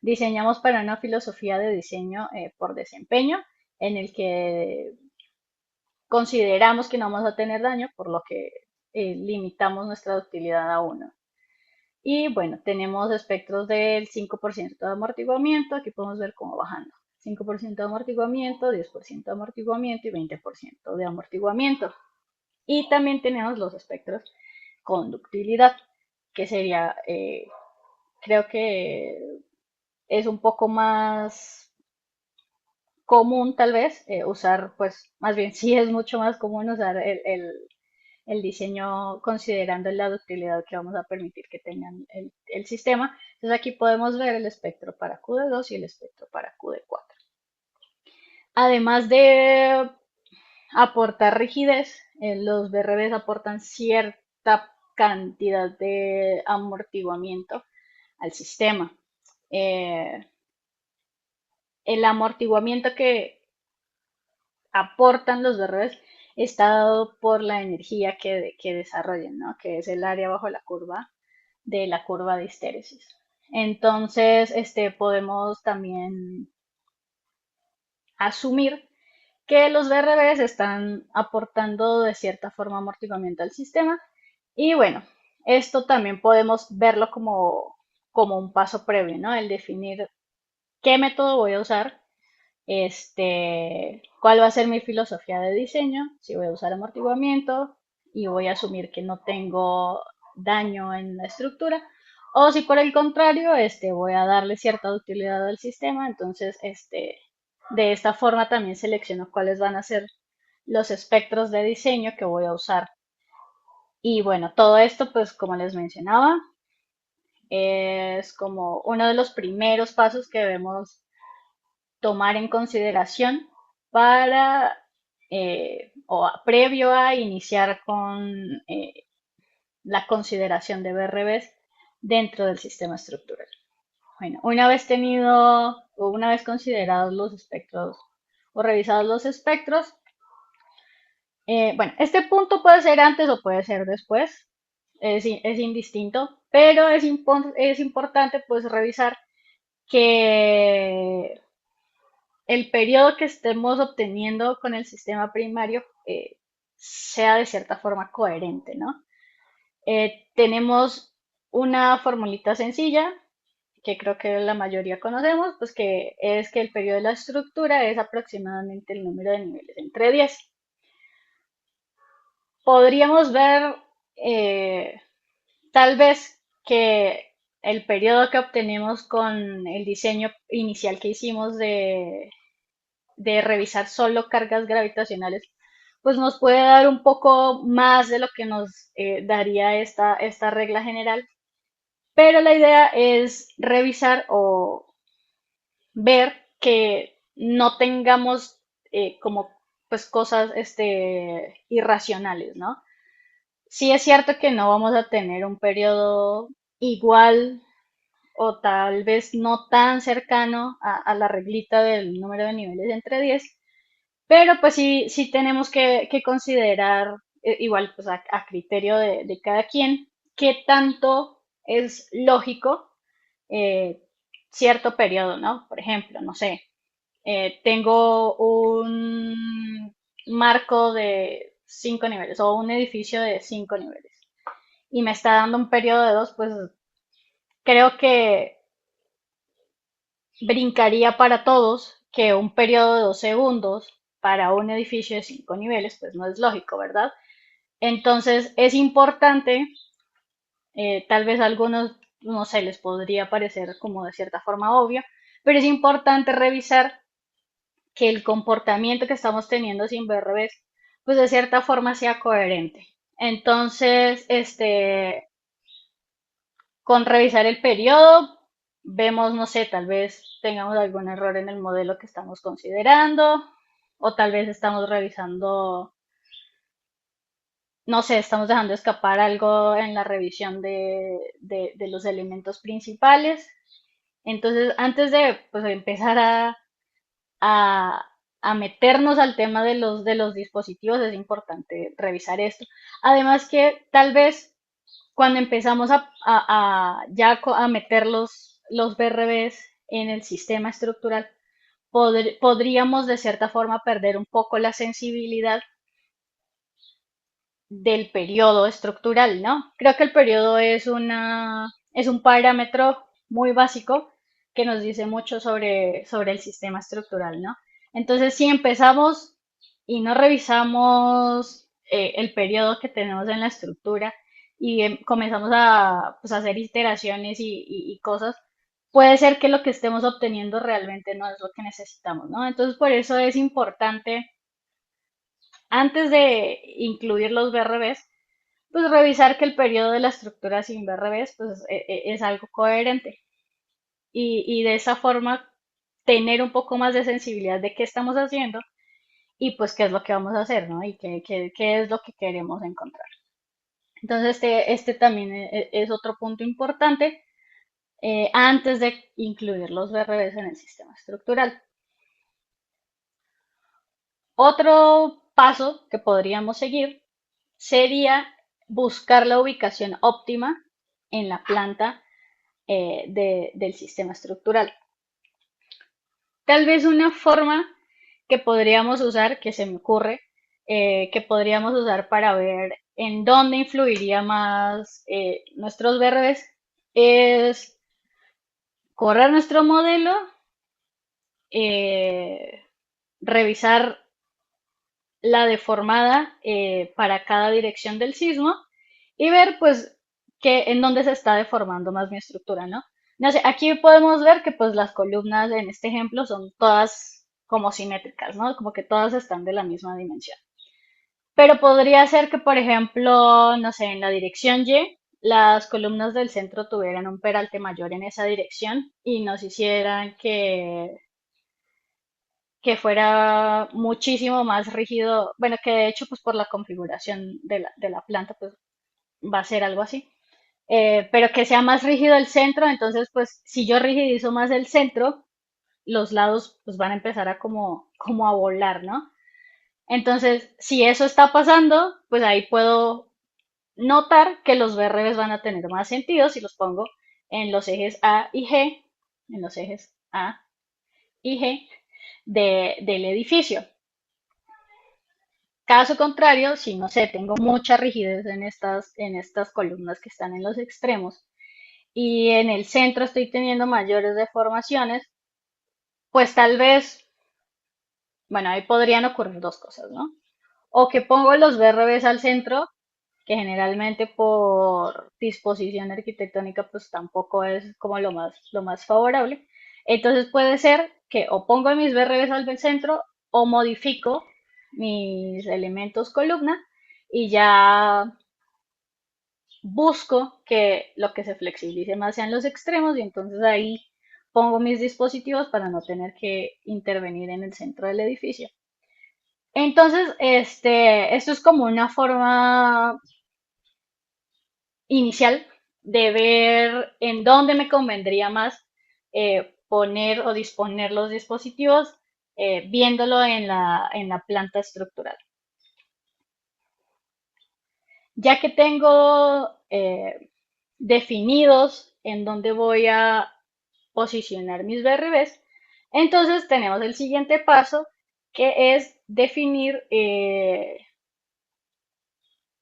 diseñamos para una filosofía de diseño por desempeño, en el que consideramos que no vamos a tener daño, por lo que limitamos nuestra utilidad a uno. Y bueno, tenemos espectros del 5% de amortiguamiento, aquí podemos ver cómo bajando. 5% de amortiguamiento, 10% de amortiguamiento y 20% de amortiguamiento. Y también tenemos los espectros conductividad, que sería, creo que es un poco más común tal vez usar, pues más bien sí es mucho más común usar el diseño considerando la ductilidad que vamos a permitir que tengan el sistema. Entonces aquí podemos ver el espectro para QD2 y el espectro para QD4. Además de aportar rigidez, los BRBs aportan cierta cantidad de amortiguamiento al sistema. Eh, el amortiguamiento que aportan los BRBs está dado por la energía que desarrollan, ¿no? Que es el área bajo la curva de la curva de histéresis. Entonces, podemos también asumir que los BRBs están aportando de cierta forma amortiguamiento al sistema. Y bueno, esto también podemos verlo como un paso previo, ¿no? El definir qué método voy a usar, cuál va a ser mi filosofía de diseño, si voy a usar amortiguamiento y voy a asumir que no tengo daño en la estructura, o si por el contrario, voy a darle cierta utilidad al sistema, entonces, de esta forma también selecciono cuáles van a ser los espectros de diseño que voy a usar. Y bueno, todo esto, pues como les mencionaba, es como uno de los primeros pasos que debemos tomar en consideración para previo a iniciar con la consideración de BRBs dentro del sistema estructural. Bueno, una vez tenido o una vez considerados los espectros o revisados los espectros, bueno, este punto puede ser antes o puede ser después, es indistinto, pero es importante pues revisar que el periodo que estemos obteniendo con el sistema primario sea de cierta forma coherente, ¿no? Tenemos una formulita sencilla que creo que la mayoría conocemos, pues que es que el periodo de la estructura es aproximadamente el número de niveles entre 10. Podríamos ver eh, tal vez que el periodo que obtenemos con el diseño inicial que hicimos de revisar solo cargas gravitacionales, pues nos puede dar un poco más de lo que nos daría esta regla general. Pero la idea es revisar o ver que no tengamos como pues cosas irracionales, ¿no? Sí es cierto que no vamos a tener un periodo igual o tal vez no tan cercano a la reglita del número de niveles entre 10, pero pues sí tenemos que considerar, igual pues a criterio de cada quien, qué tanto es lógico eh, cierto periodo, ¿no? Por ejemplo, no sé, tengo un marco de 5 niveles o un edificio de 5 niveles y me está dando un periodo de 2, pues creo que brincaría para todos que un periodo de 2 segundos para un edificio de 5 niveles, pues no es lógico, ¿verdad? Entonces es importante, tal vez a algunos, no sé, les podría parecer como de cierta forma obvio, pero es importante revisar que el comportamiento que estamos teniendo sin BRBs, pues de cierta forma sea coherente. Entonces, con revisar el periodo, vemos, no sé, tal vez tengamos algún error en el modelo que estamos considerando, o tal vez estamos revisando, no sé, estamos dejando escapar algo en la revisión de los elementos principales. Entonces, antes de pues, empezar a, a meternos al tema de los dispositivos, es importante revisar esto. Además que tal vez cuando empezamos a meter los BRBs en el sistema estructural, podríamos de cierta forma perder un poco la sensibilidad del periodo estructural, ¿no? Creo que el periodo es un parámetro muy básico que nos dice mucho sobre el sistema estructural, ¿no? Entonces, si empezamos y no revisamos el periodo que tenemos en la estructura y comenzamos a, pues, a hacer iteraciones y cosas, puede ser que lo que estemos obteniendo realmente no es lo que necesitamos, ¿no? Entonces, por eso es importante, antes de incluir los BRBs, pues revisar que el periodo de la estructura sin BRBs pues, es algo coherente y de esa forma tener un poco más de sensibilidad de qué estamos haciendo y pues qué es lo que vamos a hacer, ¿no? Y qué es lo que queremos encontrar. Entonces, este también es otro punto importante antes de incluir los BRBs en el sistema estructural. Otro paso que podríamos seguir sería buscar la ubicación óptima en la planta del sistema estructural. Tal vez una forma que podríamos usar, que se me ocurre, que podríamos usar para ver en dónde influiría más nuestros verdes, es correr nuestro modelo, eh, revisar la deformada para cada dirección del sismo y ver pues en dónde se está deformando más mi estructura, ¿no? No sé, aquí podemos ver que pues las columnas en este ejemplo son todas como simétricas, ¿no? Como que todas están de la misma dimensión. Pero podría ser que, por ejemplo, no sé, en la dirección Y, las columnas del centro tuvieran un peralte mayor en esa dirección y nos hicieran que fuera muchísimo más rígido, bueno, que de hecho, pues por la configuración de la planta, pues va a ser algo así, pero que sea más rígido el centro, entonces, pues si yo rigidizo más el centro, los lados pues van a empezar a como a volar, ¿no? Entonces, si eso está pasando, pues ahí puedo notar que los BRBs van a tener más sentido si los pongo en los ejes A y G, en los ejes A y G del edificio. Caso contrario, si no sé, tengo mucha rigidez en estas columnas que están en los extremos y en el centro estoy teniendo mayores deformaciones, pues tal vez, bueno, ahí podrían ocurrir dos cosas, ¿no? O que pongo los BRBs al centro, que generalmente por disposición arquitectónica pues tampoco es como lo más favorable. Entonces puede ser que o pongo mis BRBs al centro o modifico mis elementos columna y ya busco que lo que se flexibilice más sean los extremos y entonces ahí pongo mis dispositivos para no tener que intervenir en el centro del edificio. Entonces, esto es como una forma inicial de ver en dónde me convendría más poner o disponer los dispositivos, viéndolo en la planta estructural. Ya que tengo definidos en dónde voy a posicionar mis BRBs, entonces tenemos el siguiente paso que es definir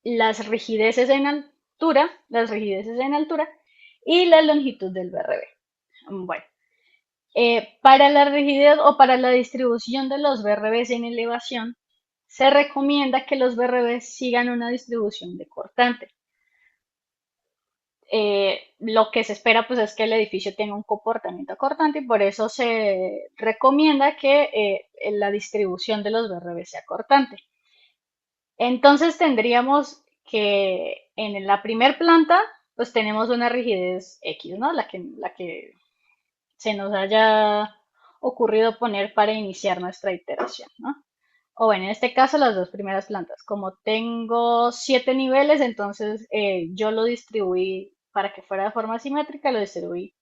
las rigideces en altura y la longitud del BRB. Bueno, para la rigidez o para la distribución de los BRBs en elevación, se recomienda que los BRBs sigan una distribución de cortante. Lo que se espera pues es que el edificio tenga un comportamiento cortante y por eso se recomienda que la distribución de los BRBs sea cortante. Entonces tendríamos que en la primer planta pues tenemos una rigidez X, ¿no? La que se nos haya ocurrido poner para iniciar nuestra iteración, ¿no? O bueno, en este caso las dos primeras plantas. Como tengo 7 niveles, entonces yo lo distribuí para que fuera de forma simétrica, lo distribuí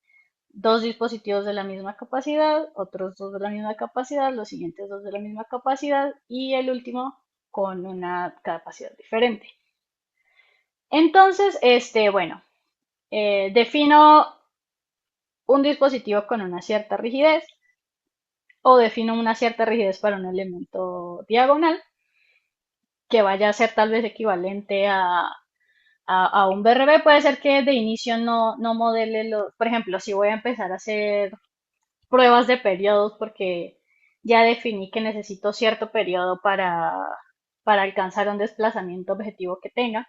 dos dispositivos de la misma capacidad, otros dos de la misma capacidad, los siguientes dos de la misma capacidad y el último con una capacidad diferente. Entonces, bueno, defino un dispositivo con una cierta rigidez o defino una cierta rigidez para un elemento diagonal que vaya a ser tal vez equivalente a un BRB. Puede ser que de inicio no modele los, por ejemplo, si voy a empezar a hacer pruebas de periodos porque ya definí que necesito cierto periodo para alcanzar un desplazamiento objetivo que tenga.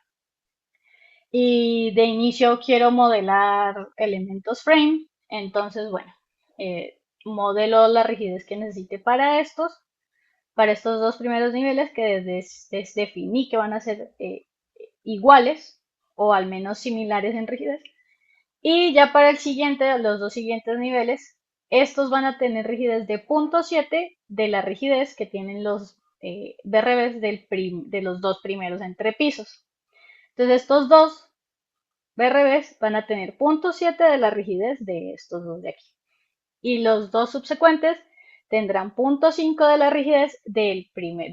Y de inicio quiero modelar elementos frame, entonces, bueno, modelo la rigidez que necesite para estos dos primeros niveles que definí que van a ser iguales o al menos similares en rigidez. Y ya para el siguiente, los dos siguientes niveles, estos van a tener rigidez de 0.7 de la rigidez que tienen los BRBs de los dos primeros entrepisos. Entonces estos dos BRBs van a tener 0.7 de la rigidez de estos dos de aquí. Y los dos subsecuentes tendrán 0.5 de la rigidez de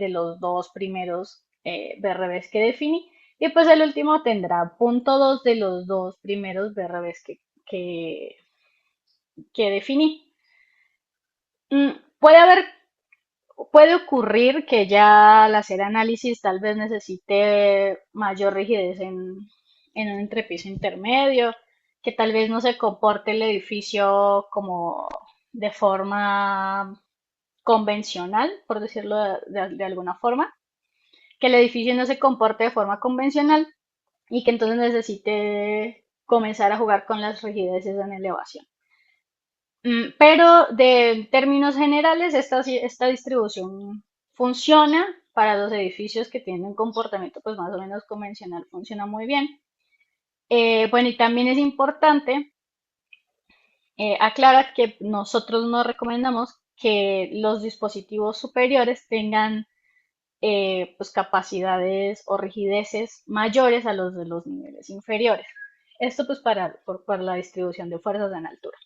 los dos primeros BRBs que definí. Y pues el último tendrá 0.2 de los dos primeros BRBs que, que definí. Puede haber, puede ocurrir que ya al hacer análisis tal vez necesite mayor rigidez en un entrepiso intermedio, que tal vez no se comporte el edificio como de forma convencional, por decirlo de alguna forma, que el edificio no se comporte de forma convencional y que entonces necesite comenzar a jugar con las rigideces en elevación. Pero en términos generales, esta distribución funciona para los edificios que tienen un comportamiento pues más o menos convencional, funciona muy bien. Bueno, y también es importante aclarar que nosotros no recomendamos que los dispositivos superiores tengan pues capacidades o rigideces mayores a los de los niveles inferiores. Esto pues para la distribución de fuerzas en altura.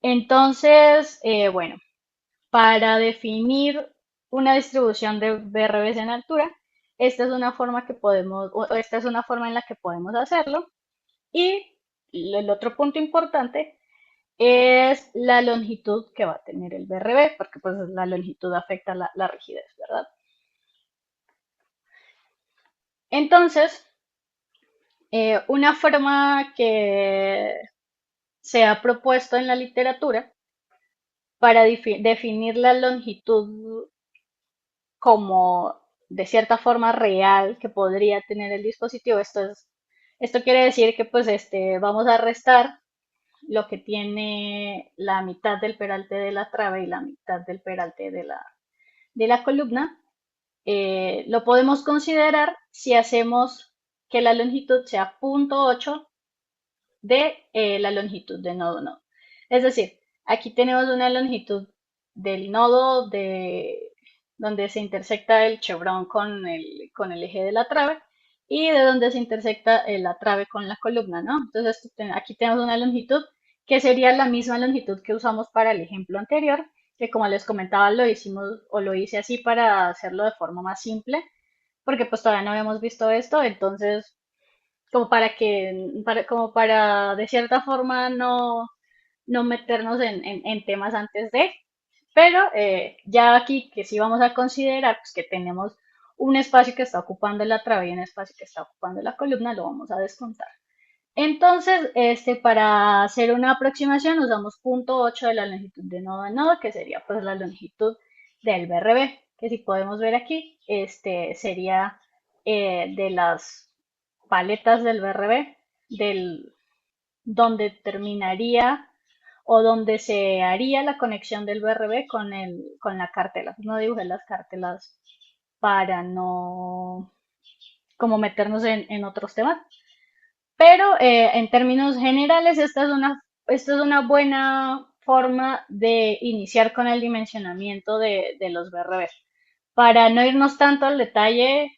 Entonces, bueno, para definir una distribución de BRBs en altura, esta es una forma que podemos, o esta es una forma en la que podemos hacerlo. Y el otro punto importante es la longitud que va a tener el BRB, porque pues la longitud afecta la rigidez, ¿verdad? Entonces, una forma que se ha propuesto en la literatura para definir la longitud como de cierta forma real que podría tener el dispositivo. Esto quiere decir que pues vamos a restar lo que tiene la mitad del peralte de la trave y la mitad del peralte de la columna. Lo podemos considerar si hacemos que la longitud sea 0.8 de la longitud de nodo nodo. Es decir, aquí tenemos una longitud del nodo donde se intersecta el chevron con el eje de la trave y de donde se intersecta la trave con la columna, ¿no? Entonces aquí tenemos una longitud que sería la misma longitud que usamos para el ejemplo anterior, que como les comentaba lo hicimos o lo hice así para hacerlo de forma más simple, porque pues todavía no habíamos visto esto, entonces como como para de cierta forma no meternos en temas antes de, pero ya aquí que sí vamos a considerar pues, que tenemos un espacio que está ocupando la trave y un espacio que está ocupando la columna, lo vamos a descontar. Entonces, para hacer una aproximación usamos 0.8 de la longitud de nodo a nodo, que sería pues la longitud del BRB, que si podemos ver aquí, sería de las paletas del BRB, donde terminaría o donde se haría la conexión del BRB con la cartela. No dibujé las cartelas para no como meternos en otros temas. Pero en términos generales, esta es una buena forma de iniciar con el dimensionamiento de los BRB. Para no irnos tanto al detalle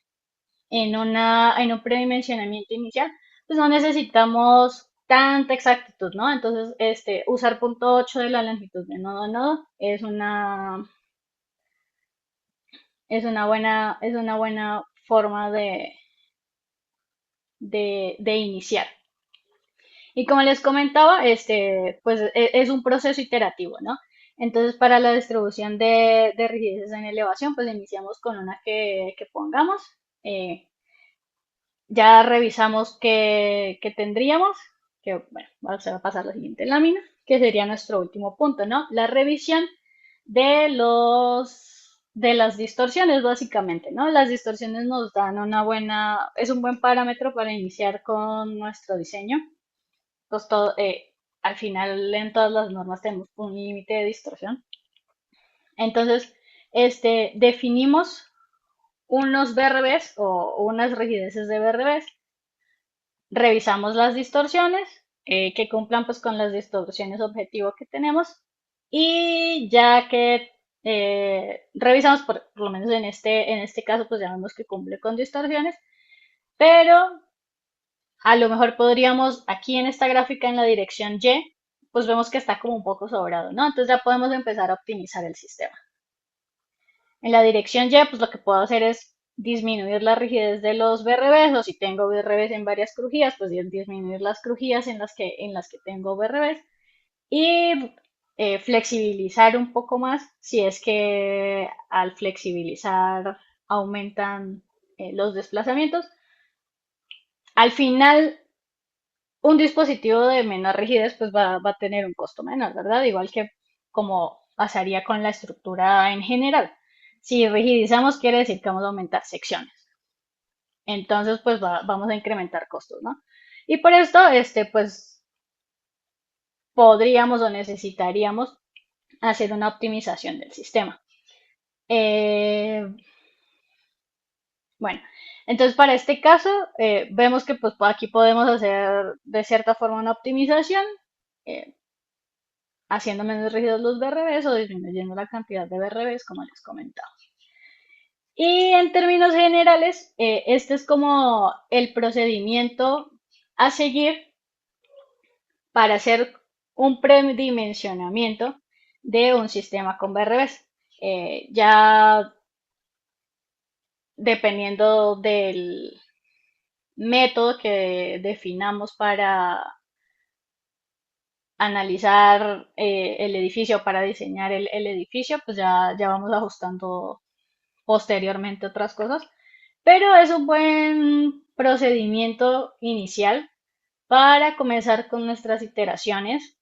en un predimensionamiento inicial, pues no necesitamos tanta exactitud, ¿no? Entonces, usar 0.8 de la longitud de nodo a nodo es una buena forma de iniciar. Y como les comentaba, pues es un proceso iterativo, ¿no? Entonces, para la distribución de rigideces en elevación, pues iniciamos con una que pongamos. eh, ya revisamos qué tendríamos, que bueno, se va a pasar la siguiente lámina, que sería nuestro último punto, ¿no? La revisión de las distorsiones, básicamente, ¿no? Las distorsiones nos dan es un buen parámetro para iniciar con nuestro diseño. Pues todo, al final en todas las normas tenemos un límite de distorsión. Entonces, definimos unos BRBs o unas rigideces de BRBs, revisamos las distorsiones, que cumplan pues con las distorsiones objetivo que tenemos y ya que revisamos, por lo menos en este caso, pues ya vemos que cumple con distorsiones, pero a lo mejor podríamos, aquí en esta gráfica en la dirección Y, pues vemos que está como un poco sobrado, ¿no? Entonces ya podemos empezar a optimizar el sistema. En la dirección Y, pues lo que puedo hacer es disminuir la rigidez de los BRBs, o si tengo BRBs en varias crujías, pues disminuir las crujías en las que tengo BRBs y flexibilizar un poco más si es que al flexibilizar aumentan los desplazamientos. Al final, un dispositivo de menor rigidez pues va a tener un costo menor, ¿verdad? Igual que como pasaría con la estructura en general. Si rigidizamos quiere decir que vamos a aumentar secciones. Entonces pues vamos a incrementar costos, ¿no? Y por esto, pues podríamos o necesitaríamos hacer una optimización del sistema. Eh, bueno, entonces para este caso vemos que pues aquí podemos hacer de cierta forma una optimización. eh, Haciendo menos rígidos los BRBs o disminuyendo la cantidad de BRBs, como les comentaba. Y en términos generales, este es como el procedimiento a seguir para hacer un predimensionamiento de un sistema con BRBs. Ya dependiendo del método que definamos para analizar el edificio, para diseñar el edificio, pues ya vamos ajustando posteriormente otras cosas, pero es un buen procedimiento inicial para comenzar con nuestras iteraciones,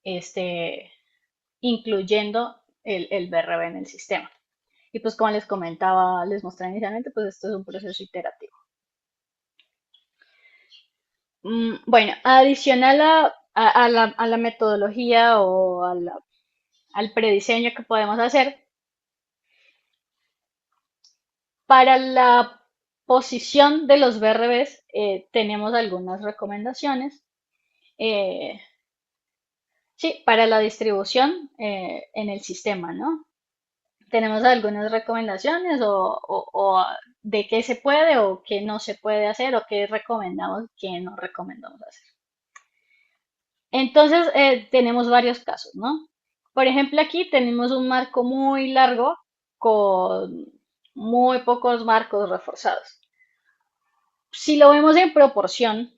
este, incluyendo el BRB en el sistema. Y pues como les comentaba, les mostré inicialmente, pues esto es un proceso iterativo. Bueno, adicional a la metodología o al prediseño que podemos hacer, para la posición de los BRBs tenemos algunas recomendaciones. Eh, sí, para la distribución en el sistema, ¿no? Tenemos algunas recomendaciones o de qué se puede o qué no se puede hacer o qué recomendamos, qué no recomendamos hacer. Entonces, tenemos varios casos, ¿no? Por ejemplo, aquí tenemos un marco muy largo con muy pocos marcos reforzados. Si lo vemos en proporción,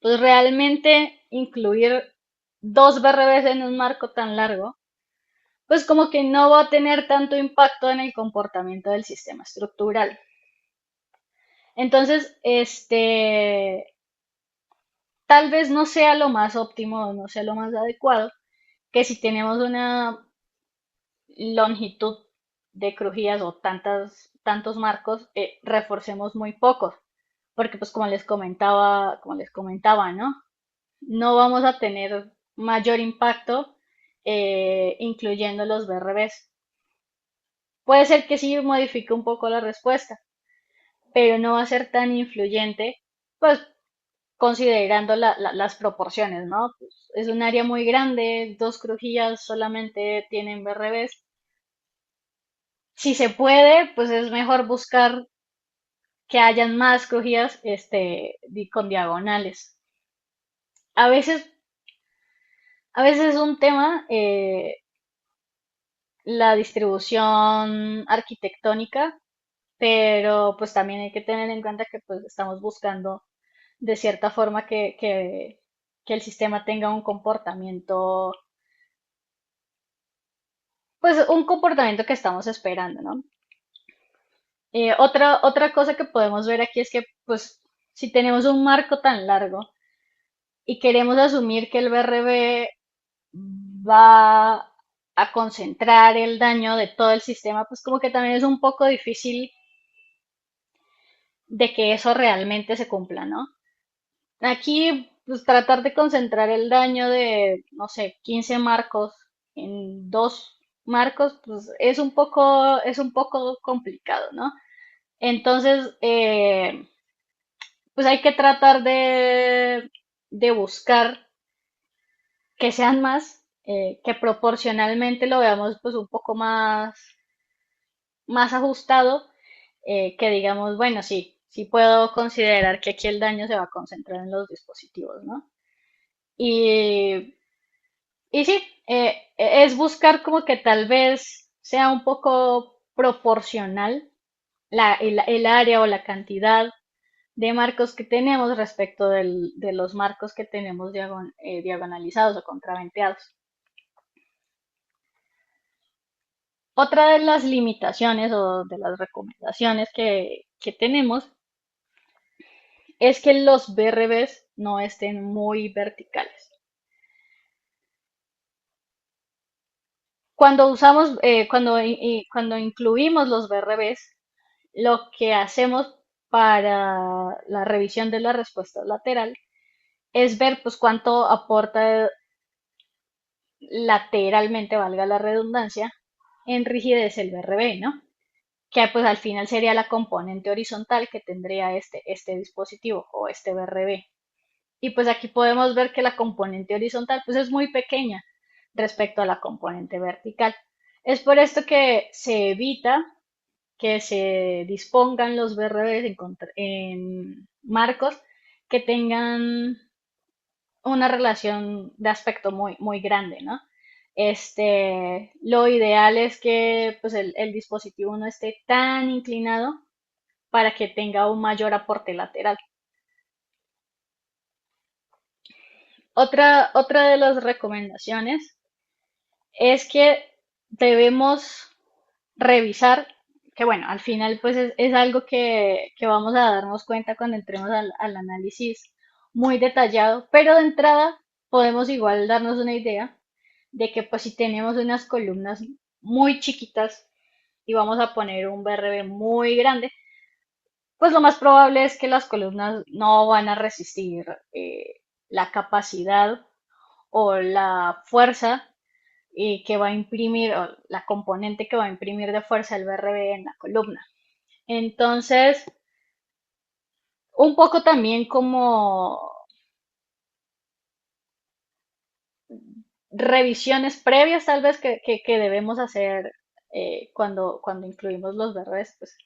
pues realmente incluir dos BRBs en un marco tan largo, pues como que no va a tener tanto impacto en el comportamiento del sistema estructural. Entonces, tal vez no sea lo más óptimo, no sea lo más adecuado, que si tenemos una longitud de crujías o tantos marcos, reforcemos muy pocos, porque pues como les comentaba, ¿no? No vamos a tener mayor impacto incluyendo los BRBs. Puede ser que sí modifique un poco la respuesta, pero no va a ser tan influyente, pues considerando las proporciones, ¿no? Pues, es un área muy grande, dos crujillas solamente tienen BRBs. Si se puede, pues es mejor buscar que hayan más crujillas con diagonales. A veces, a veces es un tema la distribución arquitectónica, pero pues también hay que tener en cuenta que pues estamos buscando de cierta forma que el sistema tenga un comportamiento, pues un comportamiento que estamos esperando, ¿no? Otra cosa que podemos ver aquí es que, pues, si tenemos un marco tan largo y queremos asumir que el BRB va a concentrar el daño de todo el sistema, pues como que también es un poco difícil de que eso realmente se cumpla, ¿no? Aquí, pues tratar de concentrar el daño de, no sé, 15 marcos en dos marcos, pues es un poco complicado, ¿no? Entonces, pues hay que tratar de buscar que sean más, que proporcionalmente lo veamos pues un poco más ajustado, que digamos, bueno, sí, sí puedo considerar que aquí el daño se va a concentrar en los dispositivos, ¿no? Y, y sí, es buscar como que tal vez sea un poco proporcional el área o la cantidad de marcos que tenemos respecto de los marcos que tenemos diagonalizados o contraventeados. Otra de las limitaciones o de las recomendaciones que tenemos es que los BRBs no estén muy verticales. Cuando usamos, cuando incluimos los BRBs, lo que hacemos para la revisión de la respuesta lateral es ver pues cuánto aporta lateralmente, valga la redundancia, en rigidez el BRB, ¿no? Que pues al final sería la componente horizontal que tendría este dispositivo o este BRB. Y pues aquí podemos ver que la componente horizontal pues es muy pequeña respecto a la componente vertical. Es por esto que se evita que se dispongan los BRBs en marcos que tengan una relación de aspecto muy grande, ¿no? Lo ideal es que pues, el dispositivo no esté tan inclinado para que tenga un mayor aporte lateral. Otra de las recomendaciones es que debemos revisar, que bueno, al final pues es algo que vamos a darnos cuenta cuando entremos al análisis muy detallado, pero de entrada podemos igual darnos una idea de que pues si tenemos unas columnas muy chiquitas y vamos a poner un BRB muy grande, pues lo más probable es que las columnas no van a resistir la capacidad o la fuerza que va a imprimir, o la componente que va a imprimir de fuerza el BRB en la columna. Entonces, un poco también como revisiones previas tal vez que debemos hacer cuando incluimos los BRBs, pues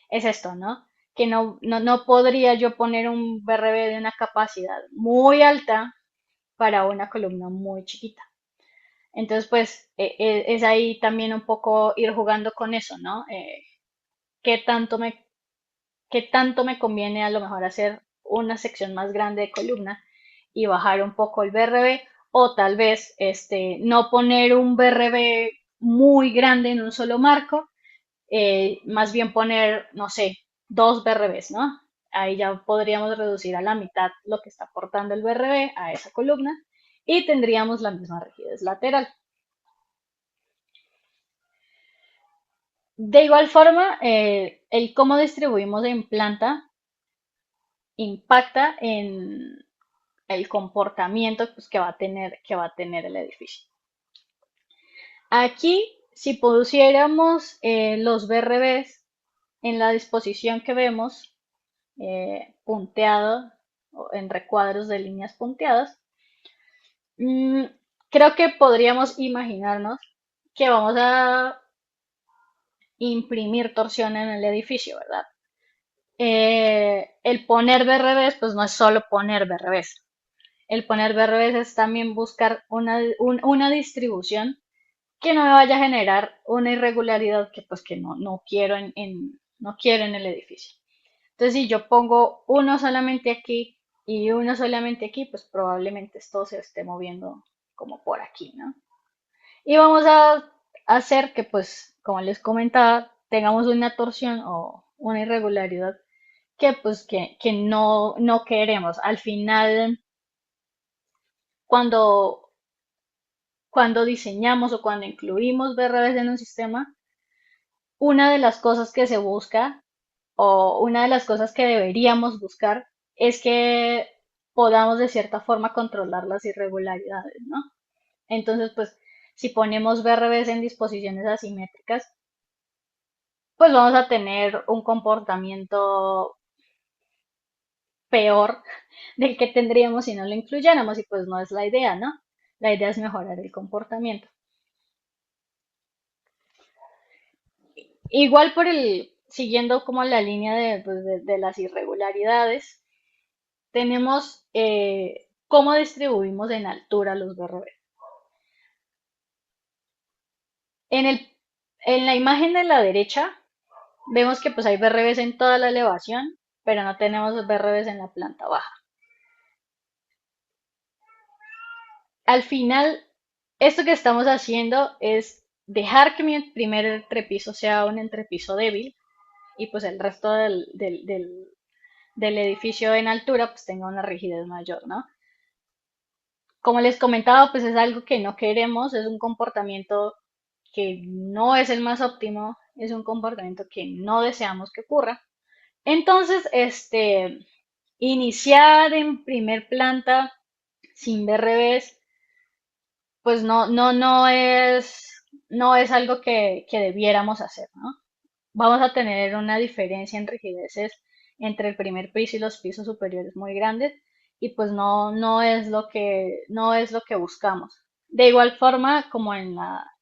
es esto, ¿no? Que no podría yo poner un BRB de una capacidad muy alta para una columna muy chiquita. Entonces, pues es ahí también un poco ir jugando con eso, ¿no? ¿Qué tanto qué tanto me conviene a lo mejor hacer una sección más grande de columna y bajar un poco el BRB o tal vez no poner un BRB muy grande en un solo marco, más bien poner, no sé, dos BRBs, ¿no? Ahí ya podríamos reducir a la mitad lo que está aportando el BRB a esa columna y tendríamos la misma rigidez lateral. De igual forma, el cómo distribuimos en planta impacta en el comportamiento pues, que va a tener el edificio. Aquí, si pusiéramos los BRBs en la disposición que vemos, punteado o en recuadros de líneas punteadas, mm, creo que podríamos imaginarnos que vamos a imprimir torsión en el edificio, ¿verdad? El poner BRBs, pues no es solo poner BRBs. El poner BRBs es también buscar una distribución que no me vaya a generar una irregularidad que pues que no quiero no quieren el edificio. Entonces, si yo pongo uno solamente aquí y uno solamente aquí, pues probablemente esto se esté moviendo como por aquí, ¿no? Y vamos a hacer que, pues, como les comentaba, tengamos una torsión o una irregularidad que, pues, que no queremos. Al final, cuando, cuando diseñamos o cuando incluimos BRBs en un sistema, una de las cosas que se busca o una de las cosas que deberíamos buscar es que podamos de cierta forma controlar las irregularidades, ¿no? Entonces, pues, si ponemos BRBs en disposiciones asimétricas, pues vamos a tener un comportamiento peor del que tendríamos si no lo incluyéramos y pues no es la idea, ¿no? La idea es mejorar el comportamiento. Igual siguiendo como la línea pues, de las irregularidades, tenemos cómo distribuimos en altura los BRB. En en la imagen de la derecha vemos que pues hay BRBs en toda la elevación, pero no tenemos BRBs en la planta baja. Al final, esto que estamos haciendo es dejar que mi primer entrepiso sea un entrepiso débil y pues el resto del edificio en altura pues tenga una rigidez mayor, ¿no? Como les comentaba, pues es algo que no queremos, es un comportamiento que no es el más óptimo, es un comportamiento que no deseamos que ocurra. Entonces, iniciar en primer planta sin ver revés, pues no es algo que debiéramos hacer, ¿no? Vamos a tener una diferencia en rigideces entre el primer piso y los pisos superiores muy grandes y pues no es lo que buscamos. De igual forma, como en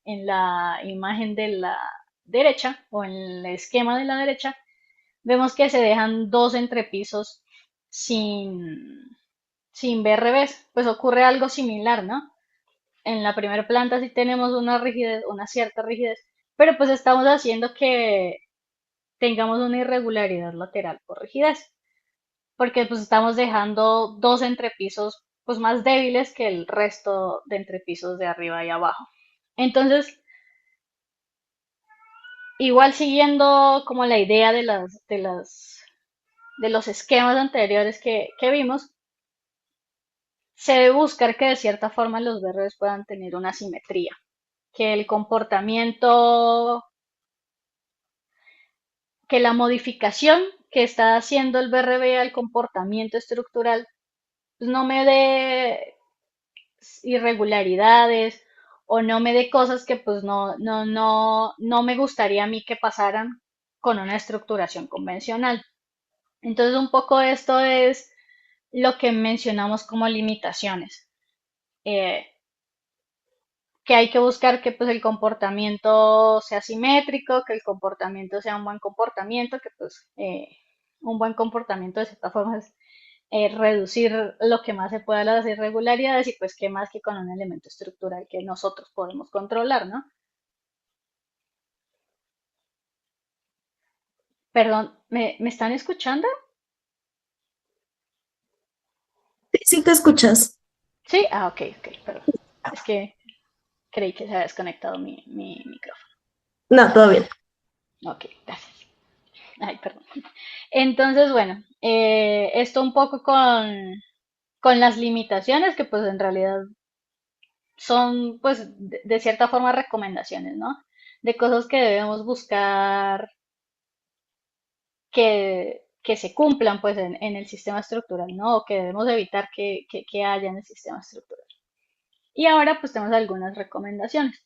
en la imagen de la derecha o en el esquema de la derecha, vemos que se dejan dos entrepisos sin, sin ver revés. Pues ocurre algo similar, ¿no? En la primera planta sí tenemos una rigidez, una cierta rigidez, pero pues estamos haciendo que tengamos una irregularidad lateral por rigidez, porque pues estamos dejando dos entrepisos pues más débiles que el resto de entrepisos de arriba y abajo. Entonces, igual siguiendo como la idea de los esquemas anteriores que vimos, se debe buscar que de cierta forma los verdes puedan tener una simetría, que el comportamiento, que la modificación que está haciendo el BRB al comportamiento estructural pues, no me dé irregularidades o no me dé cosas que pues no me gustaría a mí que pasaran con una estructuración convencional. Entonces un poco esto es lo que mencionamos como limitaciones, eh, que hay que buscar que pues el comportamiento sea simétrico, que el comportamiento sea un buen comportamiento, que pues un buen comportamiento de cierta forma es reducir lo que más se pueda las irregularidades y pues qué más que con un elemento estructural que nosotros podemos controlar, ¿no? Perdón, me están escuchando? Sí, sí te escuchas. Sí, ah, ok, ok, perdón. Es que creí que se había desconectado mi micrófono. No, todo bien. Ok, gracias. Ay, perdón. Entonces, bueno, esto un poco con las limitaciones que pues en realidad son pues de cierta forma recomendaciones, ¿no? De cosas que debemos buscar que se cumplan pues en el sistema estructural, ¿no? O que debemos evitar que haya en el sistema estructural. Y ahora pues tenemos algunas recomendaciones.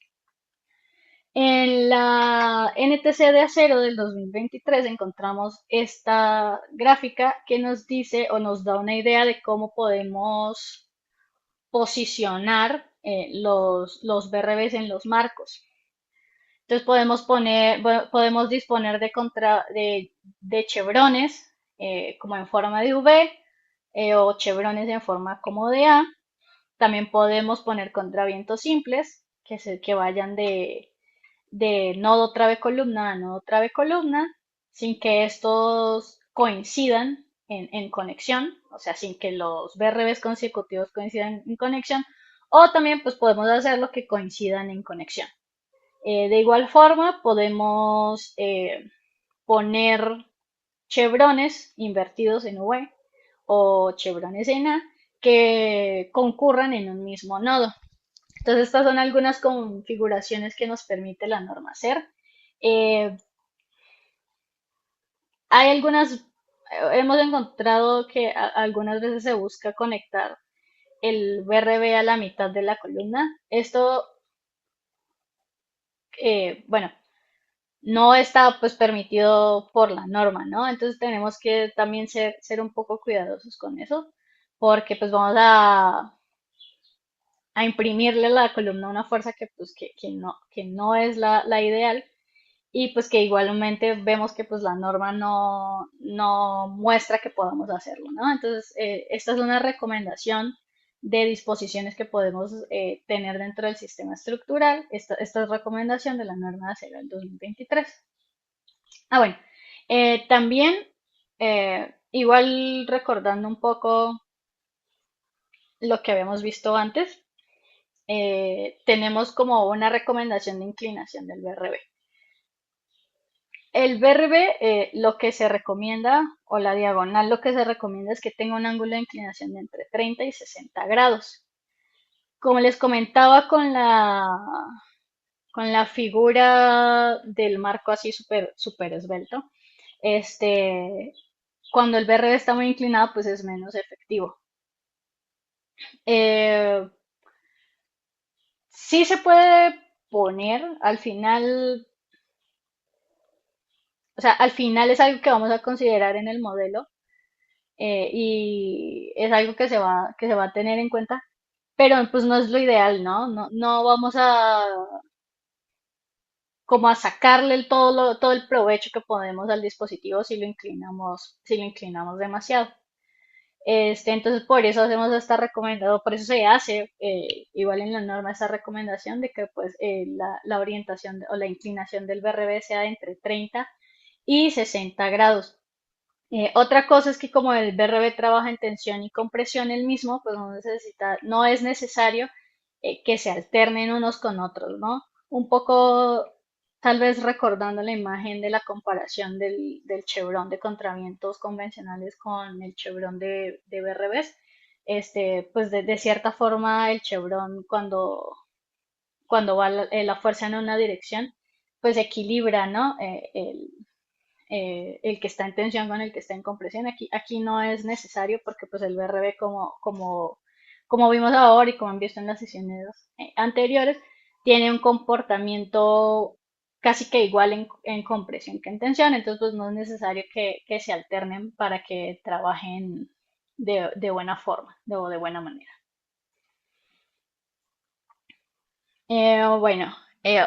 En la NTC de acero del 2023 encontramos esta gráfica que nos dice o nos da una idea de cómo podemos posicionar los BRBs en los marcos. Entonces podemos disponer de chevrones como en forma de V o chevrones en forma como de A. También podemos poner contravientos simples que vayan de nodo trave columna a nodo trave columna. sin que estos coincidan en conexión, o sea, sin que los BRBs consecutivos coincidan en conexión, o también pues podemos hacerlo que coincidan en conexión. De igual forma, podemos poner chevrones invertidos en V o chevrones en A que concurran en un mismo nodo. Entonces, estas son algunas configuraciones que nos permite la norma hacer. Eh, Hay hemos encontrado que algunas veces se busca conectar el BRB a la mitad de la columna. Esto, bueno, no está pues permitido por la norma, ¿no? Entonces tenemos que también ser un poco cuidadosos con eso, porque pues vamos a imprimirle a la columna una fuerza que pues que no es la ideal y pues que igualmente vemos que pues la norma no muestra que podamos hacerlo, ¿no? Entonces, esta es una recomendación de disposiciones que podemos tener dentro del sistema estructural. Esta es recomendación de la norma de acero del 2023. Bueno, también, igual recordando un poco lo que habíamos visto antes, tenemos como una recomendación de inclinación del BRB. El BRB, lo que se recomienda, o la diagonal, lo que se recomienda es que tenga un ángulo de inclinación de entre 30 y 60 grados. Como les comentaba con la figura del marco así súper esbelto, este, cuando el BRB está muy inclinado, pues es menos efectivo. Eh, sí se puede poner al final, o sea, al final es algo que vamos a considerar en el modelo, y es algo que se va a tener en cuenta, pero pues no es lo ideal, ¿no? No vamos a como a sacarle todo el provecho que podemos al dispositivo si lo inclinamos demasiado. Entonces por eso hacemos esta recomendación, por eso se hace igual en la norma esta recomendación de que pues la orientación o la inclinación del BRB sea de entre 30 y 60 grados. Otra cosa es que como el BRB trabaja en tensión y compresión el mismo, pues no es necesario que se alternen unos con otros, ¿no? Un poco, tal vez recordando la imagen de la comparación del chevrón de contravientos convencionales con el chevrón de BRBs, pues de cierta forma el chevrón cuando va la fuerza en una dirección, pues equilibra, ¿no? El que está en tensión con el que está en compresión. Aquí no es necesario porque pues el BRB como vimos ahora y como han visto en las sesiones anteriores, tiene un comportamiento casi que igual en compresión que en tensión, entonces pues no es necesario que se alternen para que trabajen de buena forma, de buena manera. Bueno,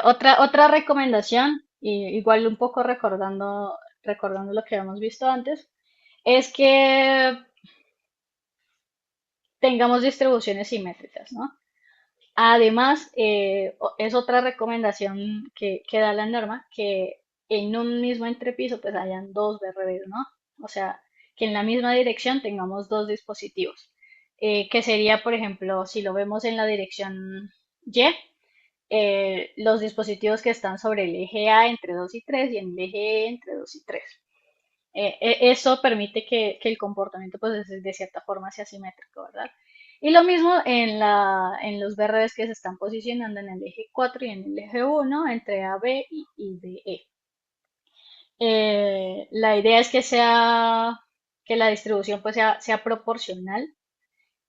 otra recomendación, igual un poco recordando lo que habíamos visto antes, es que tengamos distribuciones simétricas, ¿no? Además, es otra recomendación que da la norma que en un mismo entrepiso pues hayan dos BRBs, ¿no? O sea, que en la misma dirección tengamos dos dispositivos, que sería, por ejemplo, si lo vemos en la dirección Y, los dispositivos que están sobre el eje A entre 2 y 3 y en el eje E entre 2 y 3. Eso permite que el comportamiento pues de cierta forma sea simétrico, ¿verdad? Y lo mismo en los BRBs que se están posicionando en el eje 4 y en el eje 1 entre AB y BE. La idea es que la distribución pues sea proporcional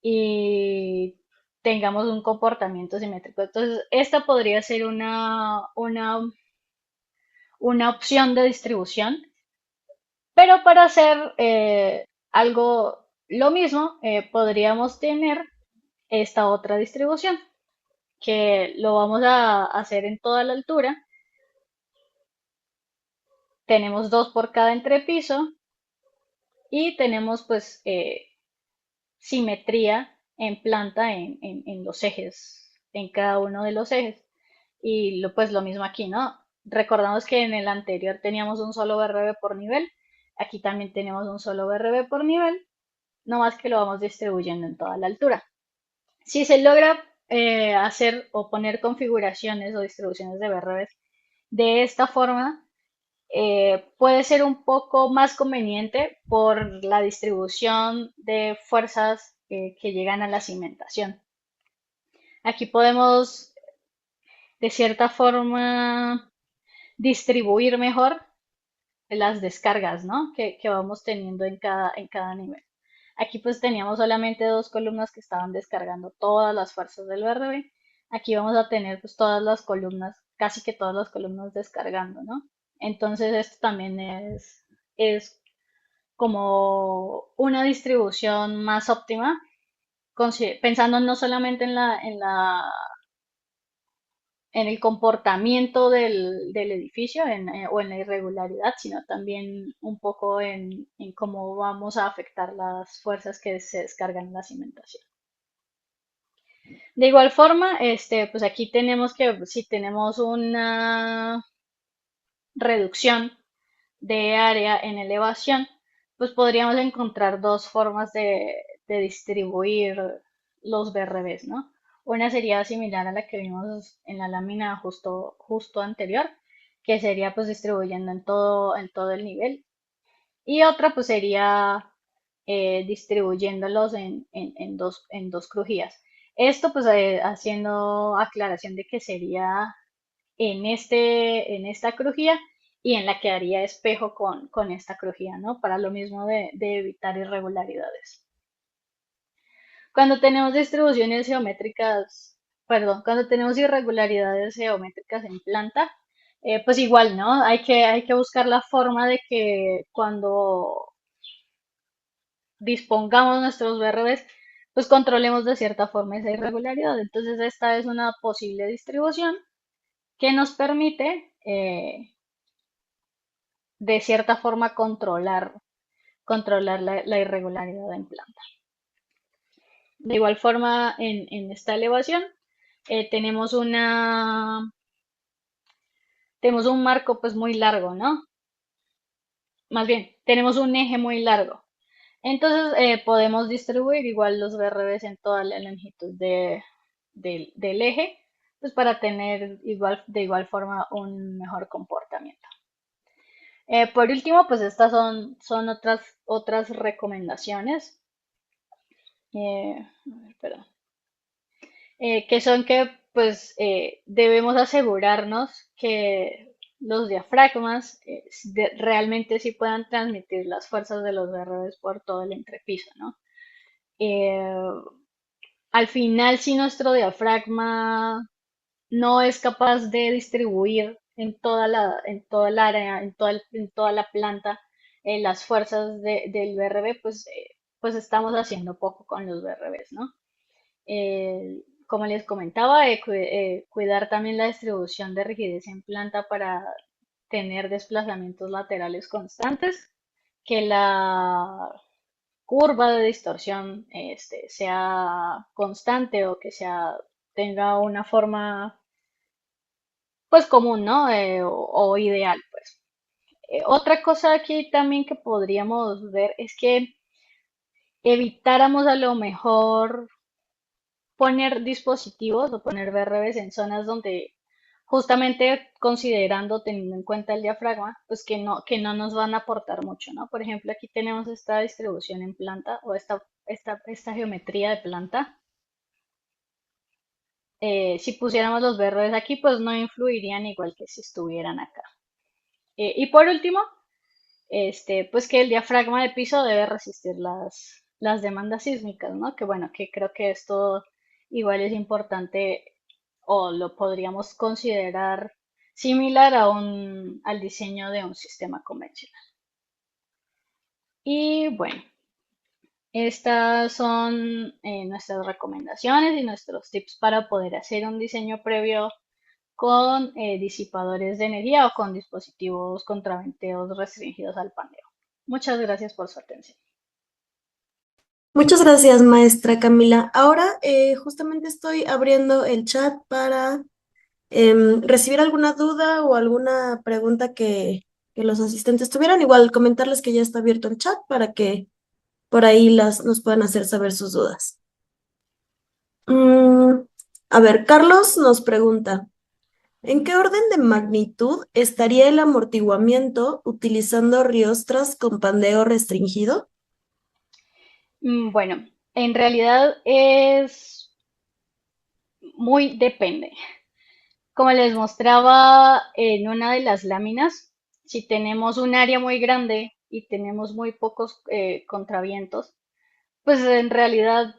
y tengamos un comportamiento simétrico. Entonces, esta podría ser una opción de distribución, pero para hacer algo lo mismo, podríamos tener esta otra distribución, que lo vamos a hacer en toda la altura. Tenemos dos por cada entrepiso y tenemos pues simetría en planta en los ejes, en cada uno de los ejes. Y pues lo mismo aquí, ¿no? Recordamos que en el anterior teníamos un solo BRB por nivel, aquí también tenemos un solo BRB por nivel, no más que lo vamos distribuyendo en toda la altura. Si se logra hacer o poner configuraciones o distribuciones de BRBs de esta forma, puede ser un poco más conveniente por la distribución de fuerzas que llegan a la cimentación. Aquí podemos, de cierta forma, distribuir mejor las descargas, ¿no? Que vamos teniendo en cada nivel. Aquí pues teníamos solamente dos columnas que estaban descargando todas las fuerzas del BRB. Aquí vamos a tener pues todas las columnas, casi que todas las columnas descargando, ¿no? Entonces esto también es como una distribución más óptima, pensando no solamente en el comportamiento del edificio o en la irregularidad, sino también un poco en cómo vamos a afectar las fuerzas que se descargan en la cimentación. De igual forma, pues aquí tenemos que si tenemos una reducción de área en elevación, pues podríamos encontrar dos formas de distribuir los BRBs, ¿no? Una sería similar a la que vimos en la lámina justo anterior, que sería pues distribuyendo en todo el nivel. Y otra pues sería distribuyéndolos en dos crujías. Esto pues haciendo aclaración de que sería en esta crujía y en la que haría espejo con esta crujía, ¿no? Para lo mismo de evitar irregularidades. Cuando tenemos distribuciones geométricas, perdón, cuando tenemos irregularidades geométricas en planta, pues igual, ¿no? Hay que buscar la forma de que cuando dispongamos nuestros BRBs, pues controlemos de cierta forma esa irregularidad. Entonces, esta es una posible distribución que nos permite de cierta forma controlar la irregularidad en planta. De igual forma, en esta elevación tenemos tenemos un marco pues muy largo, ¿no? Más bien, tenemos un eje muy largo. Entonces podemos distribuir igual los BRBs en toda la longitud del eje, pues para tener de igual forma un mejor comportamiento. Por último, pues estas son otras recomendaciones. A ver, perdón. Que son que pues debemos asegurarnos que los diafragmas realmente sí puedan transmitir las fuerzas de los BRBs por todo el entrepiso, ¿no? Eh, Al final, si nuestro diafragma no es capaz de distribuir en toda el área, en toda la planta, las fuerzas del BRB, pues estamos haciendo poco con los BRBs, ¿no? Como les comentaba, cuidar también la distribución de rigidez en planta para tener desplazamientos laterales constantes, que la curva de distorsión sea constante o que tenga una forma pues común, ¿no? O ideal, pues. Otra cosa aquí también que podríamos ver es que evitáramos a lo mejor poner dispositivos o poner BRBs en zonas donde justamente considerando, teniendo en cuenta el diafragma, pues que no nos van a aportar mucho, ¿no? Por ejemplo, aquí tenemos esta distribución en planta o esta geometría de planta. Si pusiéramos los BRBs aquí, pues no influirían igual que si estuvieran acá. Y por último, pues que el diafragma de piso debe resistir las demandas sísmicas, ¿no? Que bueno, que creo que esto igual es importante o lo podríamos considerar similar al diseño de un sistema convencional. Y bueno, estas son nuestras recomendaciones y nuestros tips para poder hacer un diseño previo con disipadores de energía o con dispositivos contraventeos restringidos al paneo. Muchas gracias por su atención. Muchas gracias, maestra Camila. Ahora justamente estoy abriendo el chat para recibir alguna duda o alguna pregunta que los asistentes tuvieran. Igual comentarles que ya está abierto el chat para que por ahí nos puedan hacer saber sus dudas. Mm, a ver, Carlos nos pregunta, ¿en qué orden de magnitud estaría el amortiguamiento utilizando riostras con pandeo restringido? Bueno, en realidad es muy depende. Como les mostraba en una de las láminas, si tenemos un área muy grande y tenemos muy pocos contravientos, pues en realidad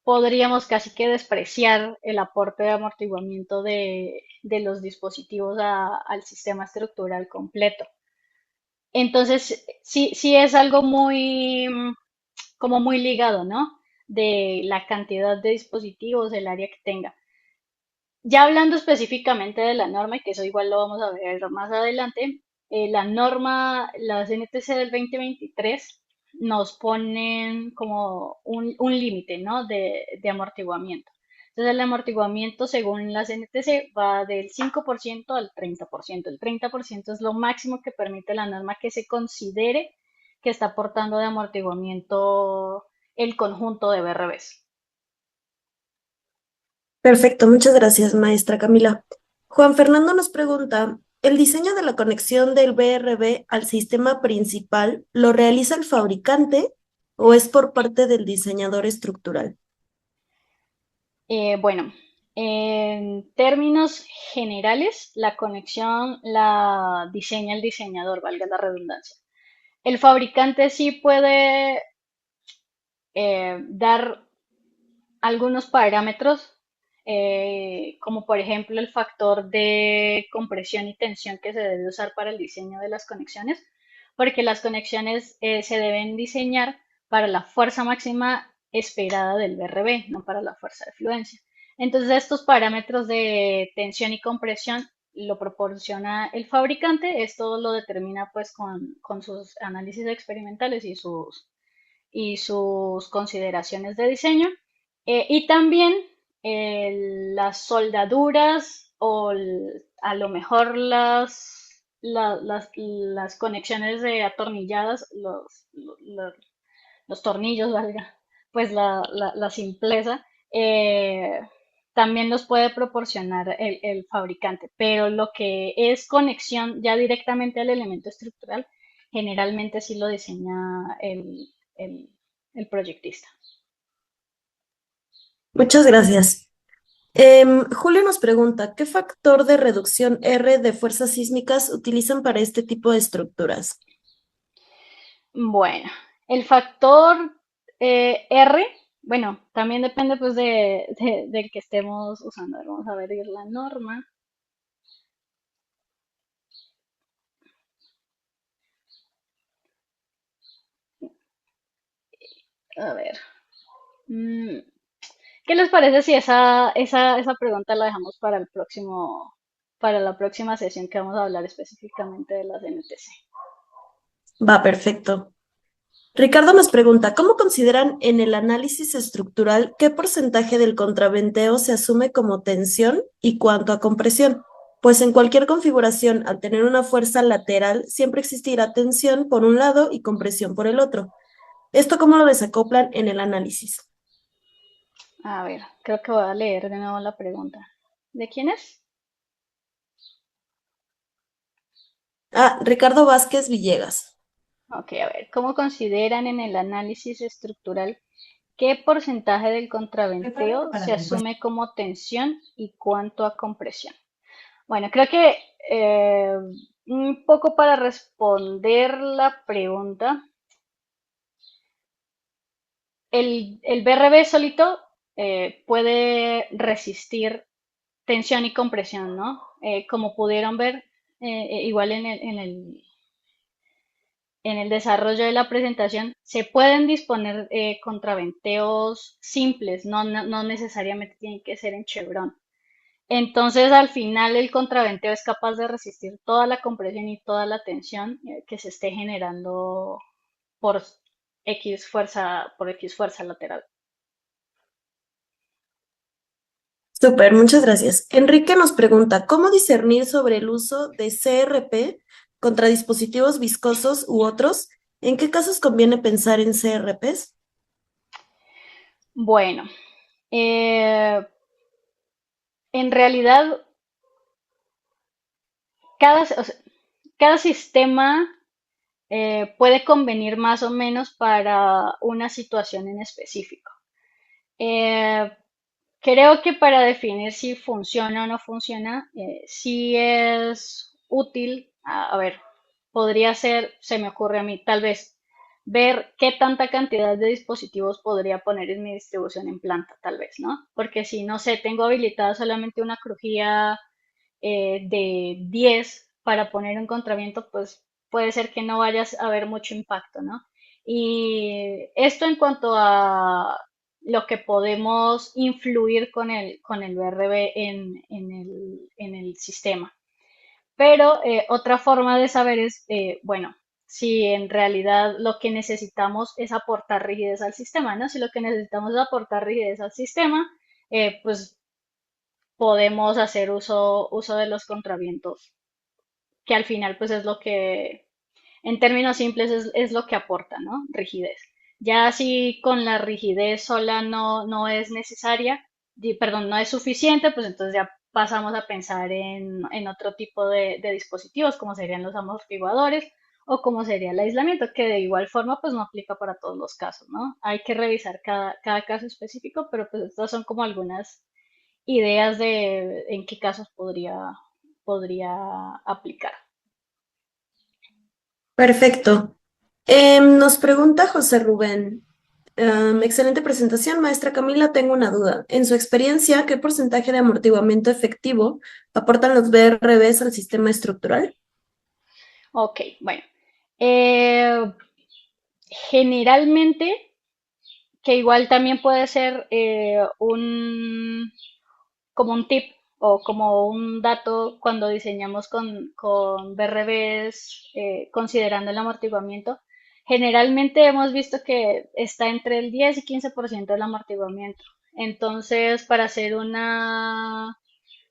podríamos casi que despreciar el aporte de amortiguamiento de los dispositivos al sistema estructural completo. Entonces, sí, sí es algo muy, como muy ligado, ¿no? De la cantidad de dispositivos, el área que tenga. Ya hablando específicamente de la norma, y que eso igual lo vamos a ver más adelante, la norma, la CNTC del 2023 nos ponen como un límite, ¿no? De amortiguamiento. Entonces el amortiguamiento según la CNTC va del 5% al 30%. El 30% es lo máximo que permite la norma que se considere que está aportando de amortiguamiento el conjunto de BRBs. Perfecto, muchas gracias, maestra Camila. Juan Fernando nos pregunta, ¿el diseño de la conexión del BRB al sistema principal lo realiza el fabricante o es por parte del diseñador estructural? Bueno, en términos generales, la conexión la diseña el diseñador, valga la redundancia. El fabricante sí puede dar algunos parámetros, como por ejemplo el factor de compresión y tensión que se debe usar para el diseño de las conexiones, porque las conexiones se deben diseñar para la fuerza máxima esperada del BRB, no para la fuerza de fluencia. Entonces estos parámetros de tensión y compresión lo proporciona el fabricante, esto lo determina pues con sus análisis experimentales y sus consideraciones de diseño. Y también las soldaduras o a lo mejor las conexiones de atornilladas, los tornillos, valga, pues la simpleza, eh, también los puede proporcionar el fabricante, pero lo que es conexión ya directamente al elemento estructural, generalmente sí lo diseña el, el proyectista. Muchas gracias. Julio nos pregunta, ¿qué factor de reducción R de fuerzas sísmicas utilizan para este tipo de estructuras? Bueno, el factor R, bueno, también depende pues del que estemos usando. A ver, vamos a ver la norma. A ver. mm, ¿Qué les parece si esa pregunta la dejamos para el próximo, para la próxima sesión que vamos a hablar específicamente de las NTC? Va, perfecto. Ricardo nos pregunta, ¿cómo consideran en el análisis estructural qué porcentaje del contraventeo se asume como tensión y cuánto a compresión? Pues en cualquier configuración, al tener una fuerza lateral, siempre existirá tensión por un lado y compresión por el otro. ¿Esto cómo lo desacoplan en el análisis? A ver, creo que voy a leer de nuevo la pregunta. ¿De quién es? Ah, Ricardo Vázquez Villegas. Ok, a ver, ¿cómo consideran en el análisis estructural qué porcentaje del contraventeo se asume como tensión y cuánto a compresión? Bueno, creo que eh, un poco para responder la pregunta, el BRB solito puede resistir tensión y compresión, ¿no? Como pudieron ver, igual en el desarrollo de la presentación, se pueden disponer contraventeos simples, no necesariamente tienen que ser en chevron. Entonces, al final, el contraventeo es capaz de resistir toda la compresión y toda la tensión que se esté generando por por X fuerza lateral. Súper, muchas gracias. Enrique nos pregunta, ¿cómo discernir sobre el uso de CRP contra dispositivos viscosos u otros? ¿En qué casos conviene pensar en CRPs? Bueno, eh, en realidad o sea, cada sistema puede convenir más o menos para una situación en específico. Eh, Creo que para definir si funciona o no funciona, sí es útil, a ver, podría ser, se me ocurre a mí, tal vez, ver qué tanta cantidad de dispositivos podría poner en mi distribución en planta, tal vez, ¿no? Porque si, no sé, tengo habilitada solamente una crujía de 10 para poner un contraviento, pues puede ser que no vayas a ver mucho impacto, ¿no? Y esto en cuanto a lo que podemos influir con el BRB en el sistema. Pero otra forma de saber es, bueno, si en realidad lo que necesitamos es aportar rigidez al sistema, ¿no? Si lo que necesitamos es aportar rigidez al sistema, pues podemos hacer uso de los contravientos, que al final pues es lo que, en términos simples, es lo que aporta, ¿no? Rigidez. Ya si con la rigidez sola no es necesaria, perdón, no es suficiente, pues entonces ya pasamos a pensar en otro tipo de dispositivos, como serían los amortiguadores o como sería el aislamiento, que de igual forma pues no aplica para todos los casos, ¿no? Hay que revisar cada caso específico, pero pues estas son como algunas ideas de en qué casos podría aplicar. Perfecto. Nos pregunta José Rubén. Excelente presentación, maestra Camila. Tengo una duda. En su experiencia, ¿qué porcentaje de amortiguamiento efectivo aportan los BRBs al sistema estructural? Ok, bueno. Eh, Generalmente, que igual también puede ser como un tip o como un dato cuando diseñamos con BRBs, considerando el amortiguamiento, generalmente hemos visto que está entre el 10 y 15% del amortiguamiento. Entonces, para hacer una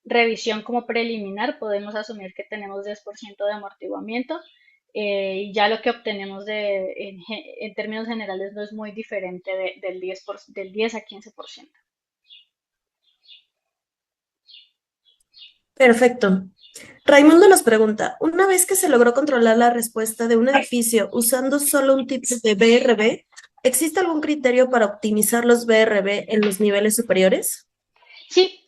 revisión como preliminar, podemos asumir que tenemos 10% de amortiguamiento, y ya lo que obtenemos en términos generales no es muy diferente del 10 a 15%. Perfecto. Raimundo nos pregunta, una vez que se logró controlar la respuesta de un edificio usando solo un tipo de BRB, ¿existe algún criterio para optimizar los BRB en los niveles superiores? Sí,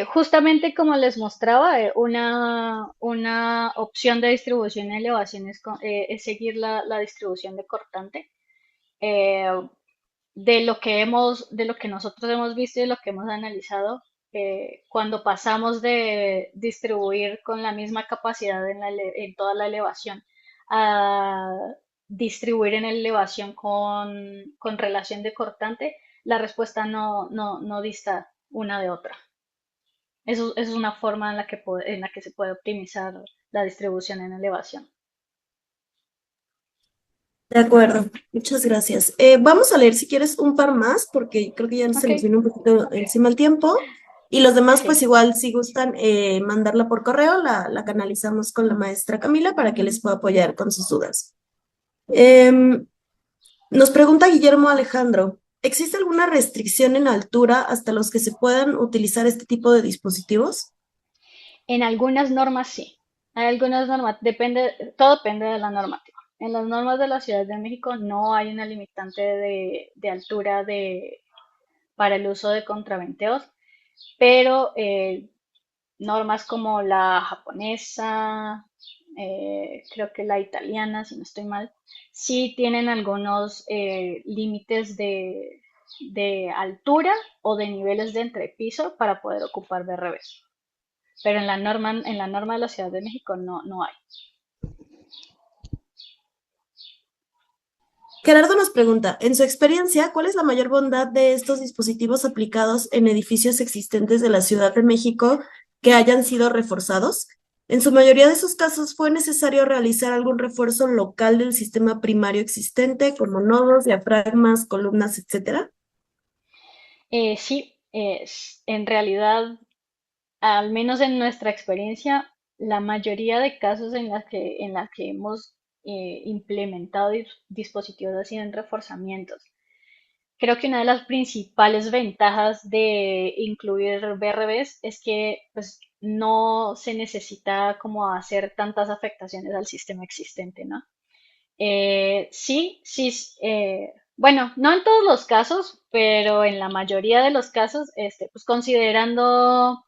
justamente como les mostraba, una opción de distribución y elevación es seguir la distribución de cortante. Eh, de lo que nosotros hemos visto y de lo que hemos analizado, cuando pasamos de distribuir con la misma capacidad en toda la elevación a distribuir en elevación con relación de cortante, la respuesta no dista una de otra. Eso es una forma en la que se puede optimizar la distribución en elevación. De acuerdo, muchas gracias. Vamos a leer si quieres un par más, porque creo que ya se Ok, nos vino un poquito encima el tiempo. Y los demás, pues sí. igual, si gustan mandarla por correo, la canalizamos con la maestra Camila para que les pueda apoyar con sus dudas. Em, Nos pregunta Guillermo Alejandro, ¿existe alguna restricción en altura hasta los que se puedan utilizar este tipo de dispositivos? En algunas normas sí. Hay algunas normas, todo depende de la normativa. En las normas de la Ciudad de México no hay una limitante de altura para el uso de contraventeos, pero normas como la japonesa, creo que la italiana, si no estoy mal, sí tienen algunos límites de altura o de niveles de entrepiso para poder ocupar BRBs. Pero en la norma de la Ciudad de México no hay. Gerardo nos pregunta, en su experiencia, ¿cuál es la mayor bondad de estos dispositivos aplicados en edificios existentes de la Ciudad de México que hayan sido reforzados? En su mayoría de esos casos, ¿fue necesario realizar algún refuerzo local del sistema primario existente, como nodos, diafragmas, columnas, etcétera? Sí, en realidad al menos en nuestra experiencia, la mayoría de casos en las que hemos implementado dispositivos así en reforzamientos. Creo que una de las principales ventajas de incluir BRBs es que pues, no se necesita como hacer tantas afectaciones al sistema existente, ¿no? Sí, sí, bueno, no en todos los casos, pero en la mayoría de los casos, pues considerando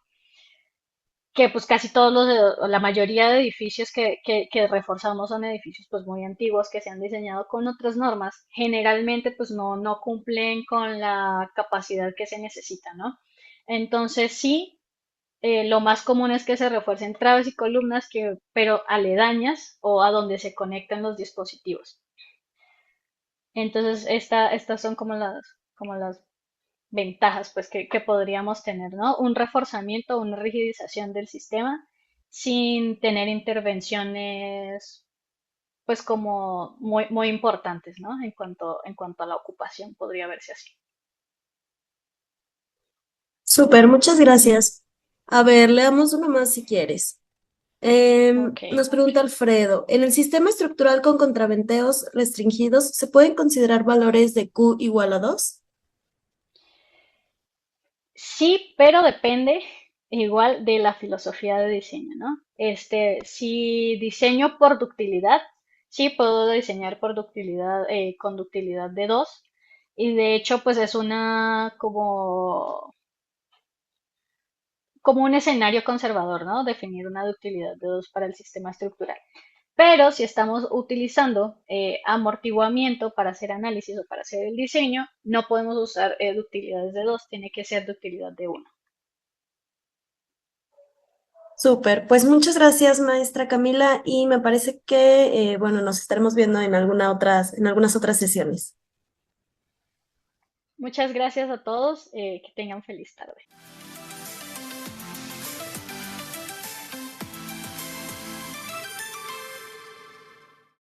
que pues casi todos o la mayoría de edificios que reforzamos son edificios pues muy antiguos que se han diseñado con otras normas, generalmente pues no cumplen con la capacidad que se necesita, ¿no? Entonces sí, lo más común es que se refuercen traves y columnas pero aledañas o a donde se conectan los dispositivos. Entonces estas son como las ventajas pues que podríamos tener, ¿no? Un reforzamiento, una rigidización del sistema sin tener intervenciones pues como muy importantes, ¿no? En cuanto a la ocupación, podría verse así. Súper, muchas gracias. A ver, leamos uno más si quieres. Ok. Nos pregunta Alfredo, ¿en el sistema estructural con contraventeos restringidos se pueden considerar valores de Q igual a 2? Sí, pero depende igual de la filosofía de diseño, ¿no? Si diseño por ductilidad, sí puedo diseñar por ductilidad, con ductilidad de 2. Y de hecho, pues es una como un escenario conservador, ¿no? Definir una ductilidad de 2 para el sistema estructural. Pero si estamos utilizando amortiguamiento para hacer análisis o para hacer el diseño, no podemos usar ductilidades de 2, tiene que ser ductilidad de uno. Súper, pues muchas gracias, maestra Camila, y me parece que, bueno, nos estaremos viendo en en algunas otras sesiones. Muchas gracias a todos, que tengan feliz tarde.